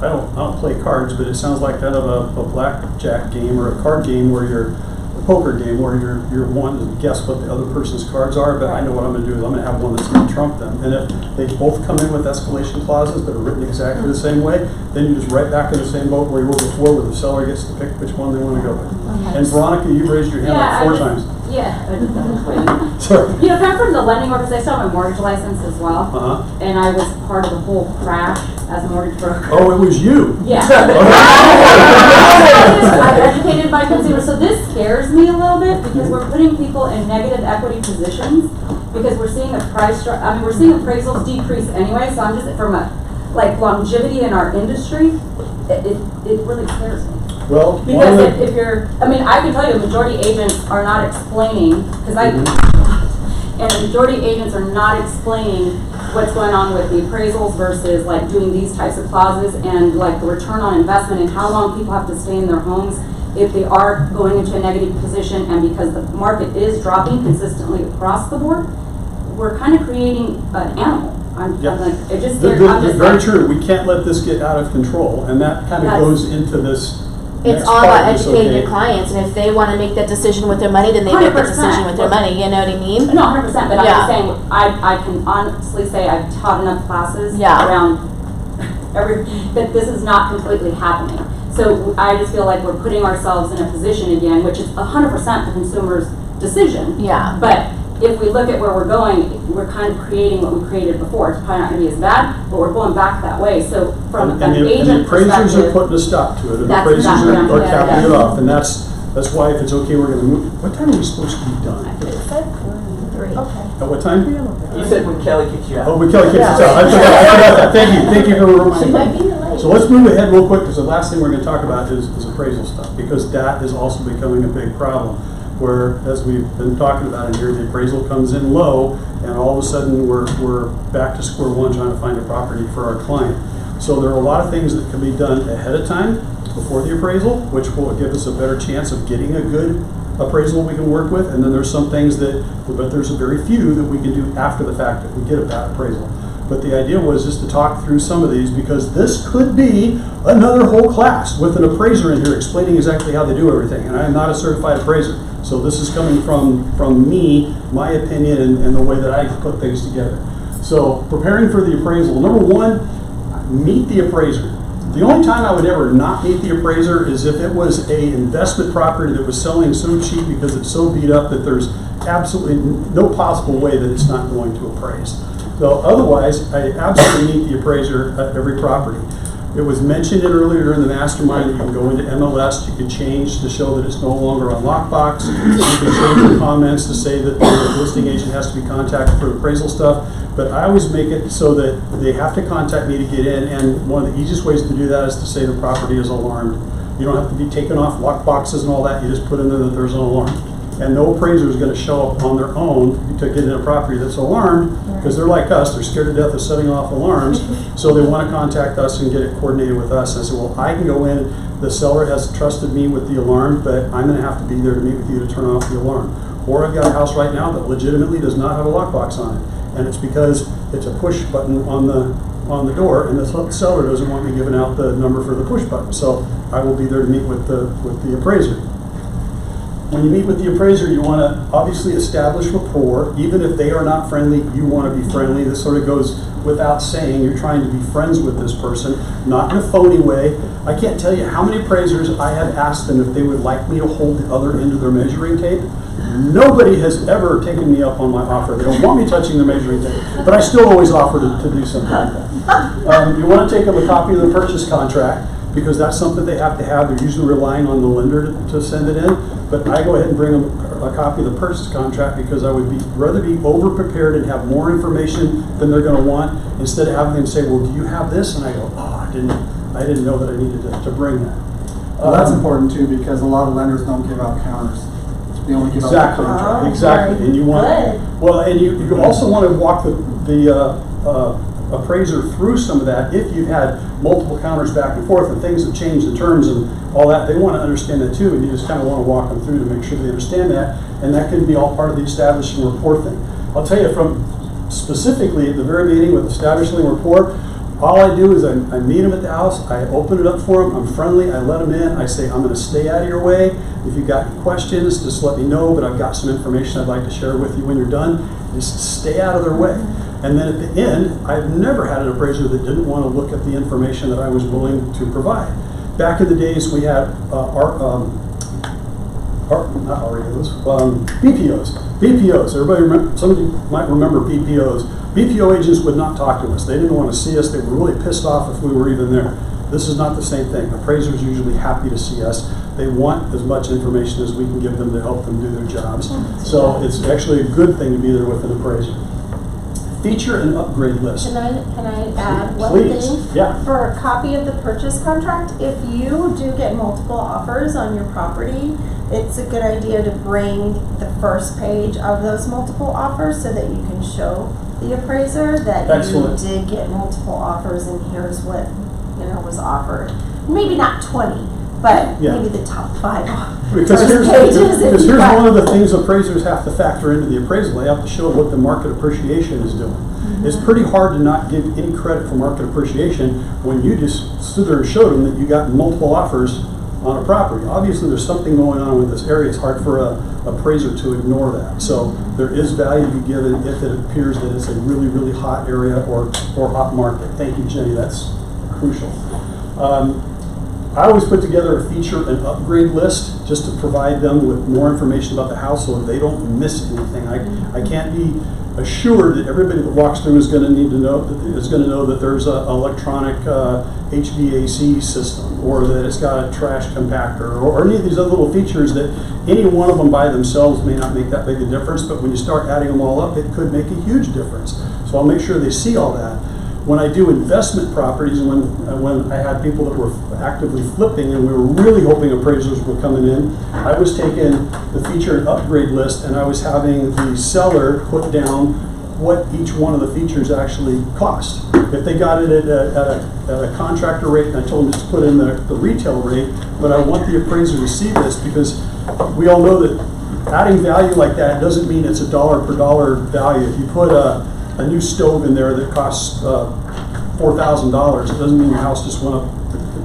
I don't play cards, but it sounds like kind of a blackjack game or a card game where you're a poker game where you're wanting to guess what the other person's cards are, but I know what I'm gonna do is I'm gonna have one that's gonna trump them. And if they both come in with escalation clauses that are written exactly the same way, then you're just right back in the same boat where you were before, where the seller gets to pick which one they wanna go with. And Veronica, you raised your hand like 4 times. Yeah, I just was waiting. Sorry. I'm from the lending office, I still have a mortgage license as well, Uh-huh. and I was part of the whole crash as a mortgage broker. Oh, it was you? Yeah. I'm educated by consumers, so this scares me a little bit because we're putting people in negative equity positions because we're seeing we're seeing appraisals decrease anyway, so I'm just, from a, longevity in our industry, it really scares me. Well, Because if you're, I can tell you, majority agents are not explaining, and the majority agents are not explaining what's going on with the appraisals versus doing these types of clauses and the return on investment and how long people have to stay in their homes if they are going into a negative position, and because the market is dropping consistently across the board, we're kind of creating an animal. It just scares, very true. We can't let this get out of control, and that kind of goes into this. It's all about educating your clients, and if they wanna make that decision with their money, then they make that 100%. decision with their money, you know what I mean? No, 100%, but I'm Yeah. just saying, I can honestly say I've taught enough classes Yeah. around that this is not completely happening. So I just feel like we're putting ourselves in a position again, which is 100% the consumer's decision. Yeah. But if we look at where we're going, we're kind of creating what we created before. It's probably not going to be as bad, but we're going back that way. So from an agent and the appraisers perspective, are putting a stop to it, and the that's appraisers exactly what I'm are saying. capping it off, and that's why if it's okay, we're gonna move. What time are we supposed to be done? At what time? You said when Kelly kicks you out. Oh, when Kelly kicks us out. I forgot that. Thank you for reminding me. So let's move ahead real quick, because the last thing we're gonna talk about is appraisal stuff, because that is also becoming a big problem. Where, as we've been talking about in here, the appraisal comes in low, and all of a sudden we're back to square one trying to find a property for our client. So there are a lot of things that can be done ahead of time before the appraisal, which will give us a better chance of getting a good appraisal we can work with. And then there's some things but there's a very few that we can do after the fact if we get a bad appraisal. But the idea was just to talk through some of these, because this could be another whole class with an appraiser in here explaining exactly how they do everything. And I am not a certified appraiser. So this is coming from me, my opinion, and the way that I put things together. So preparing for the appraisal. Number one, meet the appraiser. The only time I would ever not meet the appraiser is if it was a investment property that was selling so cheap because it's so beat up that there's absolutely no possible way that it's not going to appraise. So otherwise, I absolutely meet the appraiser at every property. It was mentioned earlier during the mastermind that you can go into MLS, you can change to show that it's no longer on lockbox. You can change the comments to say that the listing agent has to be contacted for appraisal stuff. But I always make it so that they have to contact me to get in, and one of the easiest ways to do that is to say the property is alarmed. You don't have to be taken off lockboxes and all that, you just put in there that there's an alarm. And no appraiser is going to show up on their own to get in a property that's alarmed, because they're like us, they're scared to death of setting off alarms, so they want to contact us and get it coordinated with us. And I said, well, I can go in, the seller has trusted me with the alarm, but I'm going to have to be there to meet with you to turn off the alarm. Or I've got a house right now that legitimately does not have a lockbox on it, and it's because it's a push button on the door, and the seller doesn't want me giving out the number for the push button. So I will be there to meet with the appraiser. When you meet with the appraiser, you want to obviously establish rapport. Even if they are not friendly, you want to be friendly. This sort of goes without saying. You're trying to be friends with this person, not in a phony way. I can't tell you how many appraisers I have asked them if they would like me to hold the other end of their measuring tape. Nobody has ever taken me up on my offer. They don't want me touching the measuring tape, but I still always offer to do something like that. You want to take them a copy of the purchase contract, because that's something they have to have. They're usually relying on the lender to send it in. But I go ahead and bring them a copy of the purchase contract, because I would rather be over-prepared and have more information than they're going to want, instead of having them say, well, do you have this? And I go, oh, I didn't know that I needed to bring that. Well, that's important too, because a lot of lenders don't give out counters. They only give out the contract. Exactly. And you want, well, and you also want to walk the appraiser through some of that. If you've had multiple counters back and forth and things have changed the terms and all that, they want to understand that too, and you just kind of want to walk them through to make sure they understand that, and that can be all part of the establishing rapport thing. I'll tell you, from specifically at the very beginning with establishing rapport, all I do is I meet them at the house, I open it up for them, I'm friendly, I let them in, I say, I'm going to stay out of your way. If you've got any questions, just let me know, but I've got some information I'd like to share with you when you're done. Just stay out of their way. And then at the end, I've never had an appraiser that didn't want to look at the information that I was willing to provide. Back in the days, we had BPOs. BPOs. Everybody remember? Somebody might remember BPOs. BPO agents would not talk to us. They didn't want to see us. They were really pissed off if we were even there. This is not the same thing. Appraisers are usually happy to see us. They want as much information as we can give them to help them do their jobs. So it's actually a good thing to be there with an appraiser. Feature and upgrade list. Can I add one Please. thing? Yeah. For a copy of the purchase contract, if you do get multiple offers on your property, it's a good idea to bring the first page of those multiple offers so that you can show the appraiser that Excellent. you did get multiple offers and here's what was offered. Maybe not 20, but maybe the top 5 Because here's pages. one of the things appraisers have to factor into the appraisal. They have to show what the market appreciation is doing. It's pretty hard to not give any credit for market appreciation when you just stood there and showed them that you got multiple offers on a property. Obviously, there's something going on with this area. It's hard for an appraiser to ignore that. So there is value to be given if it appears that it's a really, really hot area or hot market. Thank you, Jenny. That's crucial. I always put together a feature and upgrade list just to provide them with more information about the house so they don't miss anything. I can't be assured that everybody that walks through is going to need to know that there's an electronic HVAC system, or that it's got a trash compactor, or any of these other little features that any one of them by themselves may not make that big a difference, but when you start adding them all up, it could make a huge difference. So I'll make sure they see all that. When I do investment properties, when I had people that were actively flipping and we were really hoping appraisers were coming in, I was taking the feature and upgrade list and I was having the seller put down what each one of the features actually cost. If they got it at a contractor rate, and I told them just to put in the retail rate, but I want the appraiser to see this because we all know that adding value like that doesn't mean it's a dollar per dollar value. If you put a new stove in there that costs $4,000, it doesn't mean your house just went up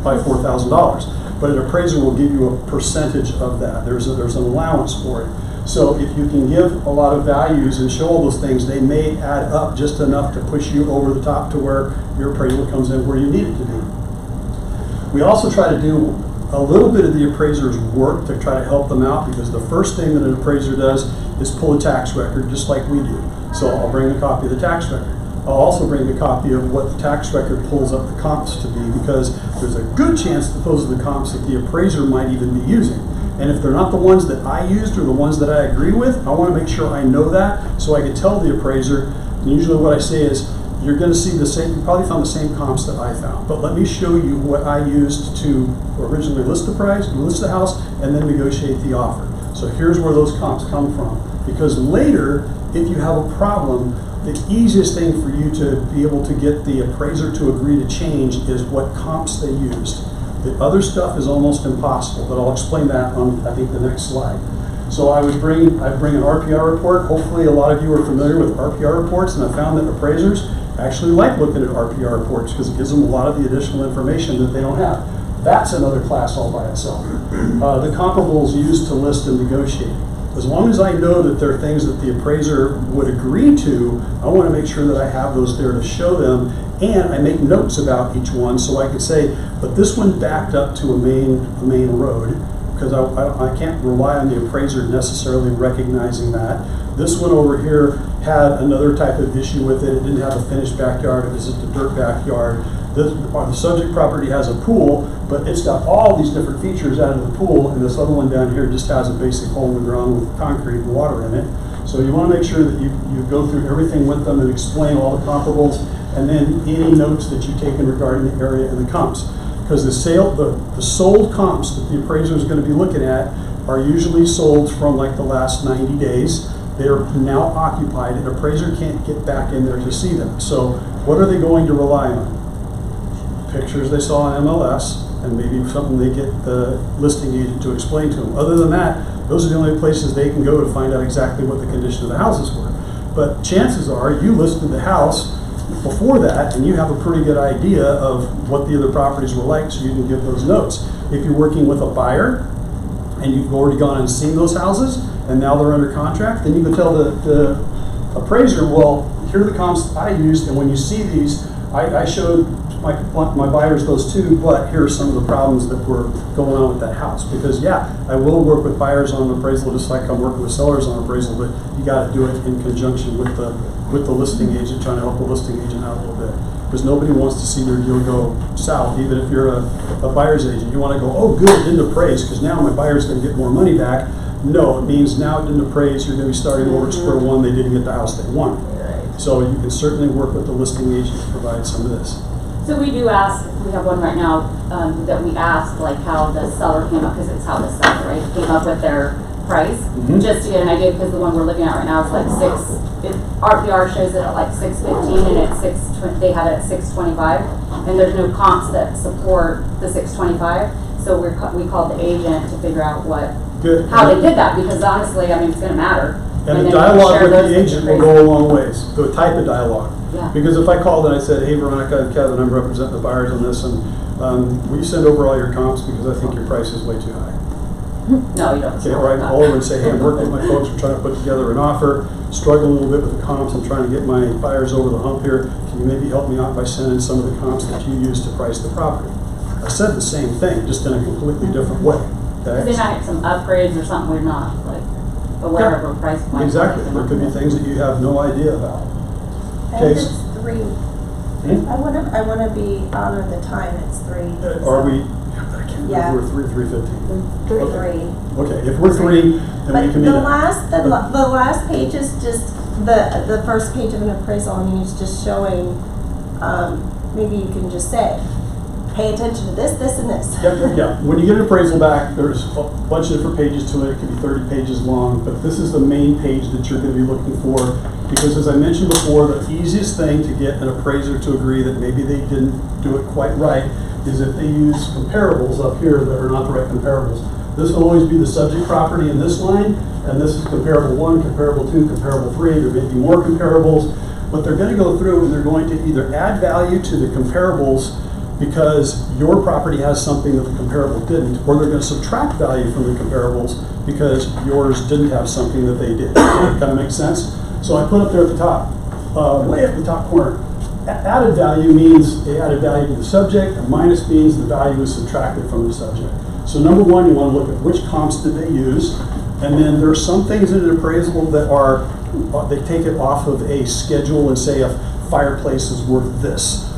by $4,000. But an appraiser will give you a percentage of that. There's an allowance for it. So if you can give a lot of values and show all those things, they may add up just enough to push you over the top to where your appraisal comes in where you need it to be. We also try to do a little bit of the appraiser's work to try to help them out, because the first thing that an appraiser does is pull a tax record just like we do. So I'll bring a copy of the tax record. I'll also bring a copy of what the tax record pulls up the comps to be, because there's a good chance that those are the comps that the appraiser might even be using. And if they're not the ones that I used or the ones that I agree with, I want to make sure I know that so I can tell the appraiser. And usually what I say is, you're going to see the same, you probably found the same comps that I found, but let me show you what I used to originally list the price, list the house, and then negotiate the offer. So here's where those comps come from. Because later, if you have a problem, the easiest thing for you to be able to get the appraiser to agree to change is what comps they used. The other stuff is almost impossible, but I'll explain that on, I think, the next slide. So I'd bring an RPR report. Hopefully a lot of you are familiar with RPR reports, and I found that appraisers actually like looking at RPR reports because it gives them a lot of the additional information that they don't have. That's another class all by itself. The comparables used to list and negotiate. As long as I know that there are things that the appraiser would agree to, I want to make sure that I have those there to show them, and I make notes about each one so I can say, but this one backed up to a main road, because I can't rely on the appraiser necessarily recognizing that. This one over here had another type of issue with it. It didn't have a finished backyard, it was just a dirt backyard. The subject property has a pool, but it's got all these different features out of the pool, and this other one down here just has a basic hole in the ground with concrete and water in it. So you want to make sure that you go through everything with them and explain all the comparables, and then any notes that you've taken regarding the area and the comps. Because the sold comps that the appraiser is going to be looking at are usually sold from like the last 90 days. They're now occupied, and appraiser can't get back in there to see them. So what are they going to rely on? Pictures they saw on MLS, and maybe something they get the listing agent to explain to them. Other than that, those are the only places they can go to find out exactly what the condition of the houses were. But chances are you listed the house before that, and you have a pretty good idea of what the other properties were like, so you can give those notes. If you're working with a buyer and you've already gone and seen those houses and now they're under contract, then you can tell the appraiser, well, here are the comps I used, and when you see these, I showed my buyers those too, but here are some of the problems that were going on with that house. Because yeah, I will work with buyers on appraisal just like I'm working with sellers on appraisal, but you got to do it in conjunction with the listing agent, trying to help the listing agent out a little bit. Because nobody wants to see their deal go south, even if you're a buyer's agent. You want to go, oh good, it didn't appraise, because now my buyer's going to get more money back. No, it means now it didn't appraise, you're going to be starting over at square one, they didn't get the house they wanted. So you can certainly work with the listing agent to provide some of this. So we do ask, we have one right now, that we ask like how the seller came up, because it's how the seller, right, came up with their price. Just to get an idea, because the one we're looking at right now is like RPR shows it at like 615, and it's they have it at 625, and there's no comps that support the 625. So we called the agent to figure out how they did that, because honestly, I mean, it's going to matter. And the dialogue with the agent will go a long ways, the type of dialogue. Yeah. Because if I called and I said, hey Veronica and Kevin, I'm representing the buyers on this, and will you send over all your comps because I think your price is way too high? No, you don't. Okay, or I can call over and say, hey, I'm working with my folks, we're trying to put together an offer, struggling a little bit with the comps, I'm trying to get my buyers over the hump here. Can you maybe help me out by sending some of the comps that you use to price the property? I said the same thing, just in a completely different way. Because they might have some upgrades or something we're not, like, aware of or price point. Exactly, there could be things that you have no idea about. And Okay. it's 3. I wanna be honor the time, it's 3. Are we, I can't Yeah. remember, we're 3:15. 3. Okay, if we're 3, then we But can meet the it. last page is just, the first page of an appraisal, I mean, it's just showing, maybe you can just say, pay attention to this, this, and this. Yeah. When you get an appraisal back, there's a bunch of different pages to it. It could be 30 pages long, but this is the main page that you're going to be looking for. Because as I mentioned before, the easiest thing to get an appraiser to agree that maybe they didn't do it quite right is if they use comparables up here that are not the right comparables. This will always be the subject property in this line, and this is comparable 1, comparable 2, comparable 3. There may be more comparables, but they're going to go through and they're going to either add value to the comparables because your property has something that the comparable didn't, or they're going to subtract value from the comparables because yours didn't have something that they did. Kind of makes sense? So I put up there at the top, way up the top corner, added value means they added value to the subject, and minus means the value is subtracted from the subject. So number 1, you want to look at which comps did they use, and then there are some things in an appraisal that are, they take it off of a schedule and say a fireplace is worth this.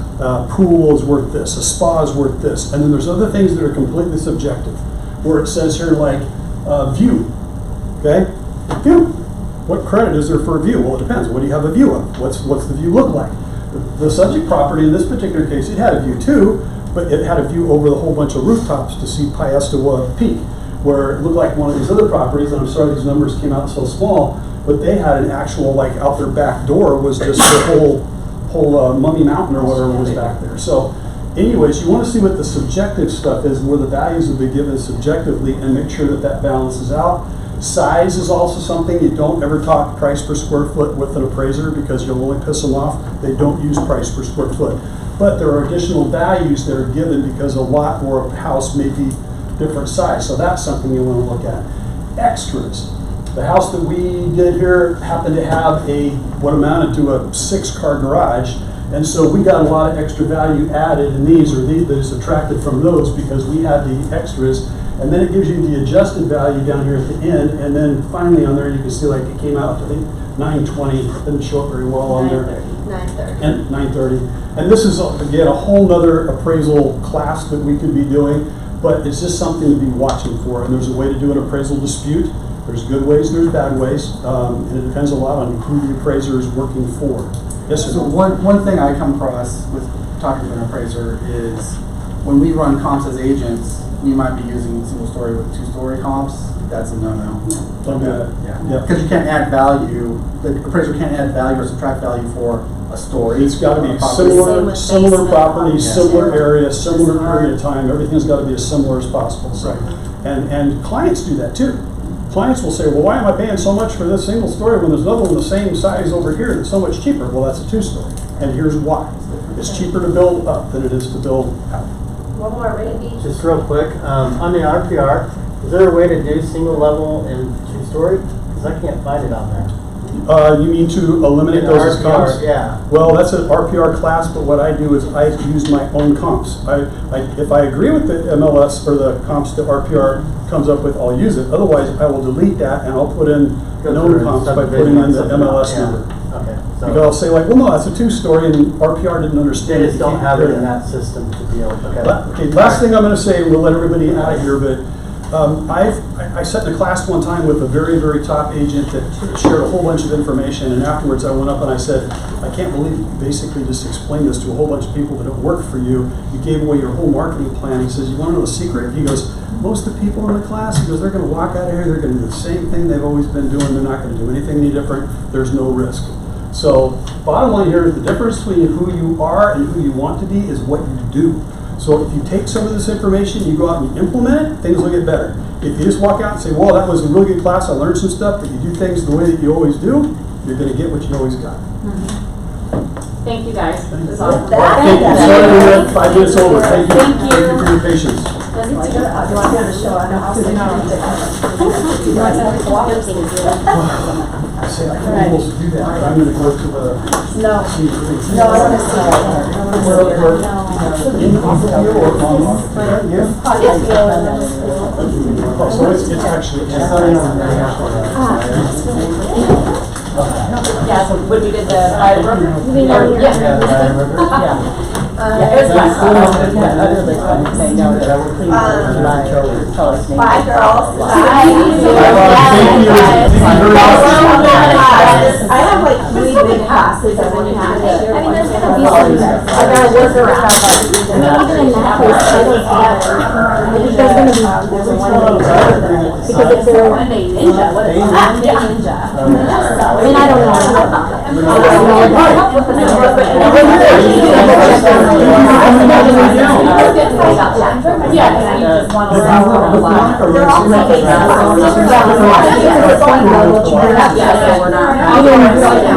Pool is worth this, a spa is worth this, and then there's other things that are completely subjective, where it says here like view, okay? View. What credit is there for a view? Well, it depends. What do you have a view of? What's the view look like? The subject property in this particular case, it had a view too, but it had a view over the whole bunch of rooftops to see Piestewa Peak, where it looked like one of these other properties, and I'm sorry these numbers came out so small, but they had an actual, like out their back door was just the whole Mummy Mountain or whatever was back there. So anyways, you want to see what the subjective stuff is, where the values will be given subjectively, and make sure that that balances out. Size is also something. You don't ever talk price per square foot with an appraiser because you'll only piss them off. They don't use price per square foot. But there are additional values that are given because a lot or a house may be different size. So that's something you want to look at. Extras. The house that we did here happened to have what amounted to a 6-car garage, and so we got a lot of extra value added in these, or these that is subtracted from those because we had the extras, and then it gives you the adjusted value down here at the end, and then finally on there you can see like it came out to I think 920. It didn't show up very well on there. 930. And 930. And this is again a whole nother appraisal class that we could be doing, but it's just something to be watching for. And there's a way to do an appraisal dispute. There's good ways, there's bad ways, and it depends a lot on who the appraiser is working for. Yes, sir. So one thing I come across with talking to an appraiser is when we run comps as agents, we might be using single story with 2-story comps. That's a no-no. Don't do that. Yeah. Because you can't add value. The appraiser can't add value or subtract value for a story. It's got to be Same similar with property, basement. similar area, similar period of time. Everything's got to be as similar as possible. So, and clients do that too. Clients will say, well, why am I paying so much for this single story when there's another one the same size over here that's so much cheaper? Well, that's a 2-story. And here's why. It's cheaper to build up than it is to build out. One more, Randy. Just real quick, on the RPR, is there a way to do single level and 2-story? Because I can't find it on there. You mean to eliminate In those as RPR, comps? yeah. Well, that's an RPR class, but what I do is I use my own comps. If I agree with the MLS or the comps that RPR comes up with, I'll use it. Otherwise, I will delete that and I'll put in known comps by putting in the MLS number. Okay. Because I'll say like, well, no, that's a 2-story, and RPR didn't understand They it. just don't have it in that system to be able to. Okay, last thing I'm going to say, and we'll let everybody out of here, but I sat in a class one time with a very, very top agent that shared a whole bunch of information, and afterwards I went up and I said, I can't believe you basically just explained this to a whole bunch of people that don't work for you. You gave away your whole marketing plan. He says, you want to know the secret? He goes, most of the people in the class, he goes, they're going to walk out of here, they're going to do the same thing they've always been doing. They're not going to do anything any different. There's no risk. So bottom line here is the difference between who you are and who you want to be is what you do. So if you take some of this information, you go out and you implement it, things will get better. If you just walk out and say, well, that was a really good class, I learned some stuff, but you do things the way that you always do, you're going to get what you always got. Thank you guys. This is With awesome. that, Thank you. Sorry we went 5 minutes over. Thank you. Thank you. Thank you for your patience. Do you want to show our house? I say, I can almost do that, but I'm gonna go to the. No. No, I want to see So it's actually. Yeah, so when we did the fire room? Yeah. Yeah, it was fun. Utterly fun to say no to please tell us names. Bye, girls. I have like 3 big classes that when you have it. I mean, there's gonna be some, I gotta work around. I mean, even in that case, I don't have, I think there's gonna be, there's a 1 day, because if they're, I One-day ninja, what is one-day ninja? mean, I don't know about that. Yeah, you just want to They're all like, Yeah, we're not.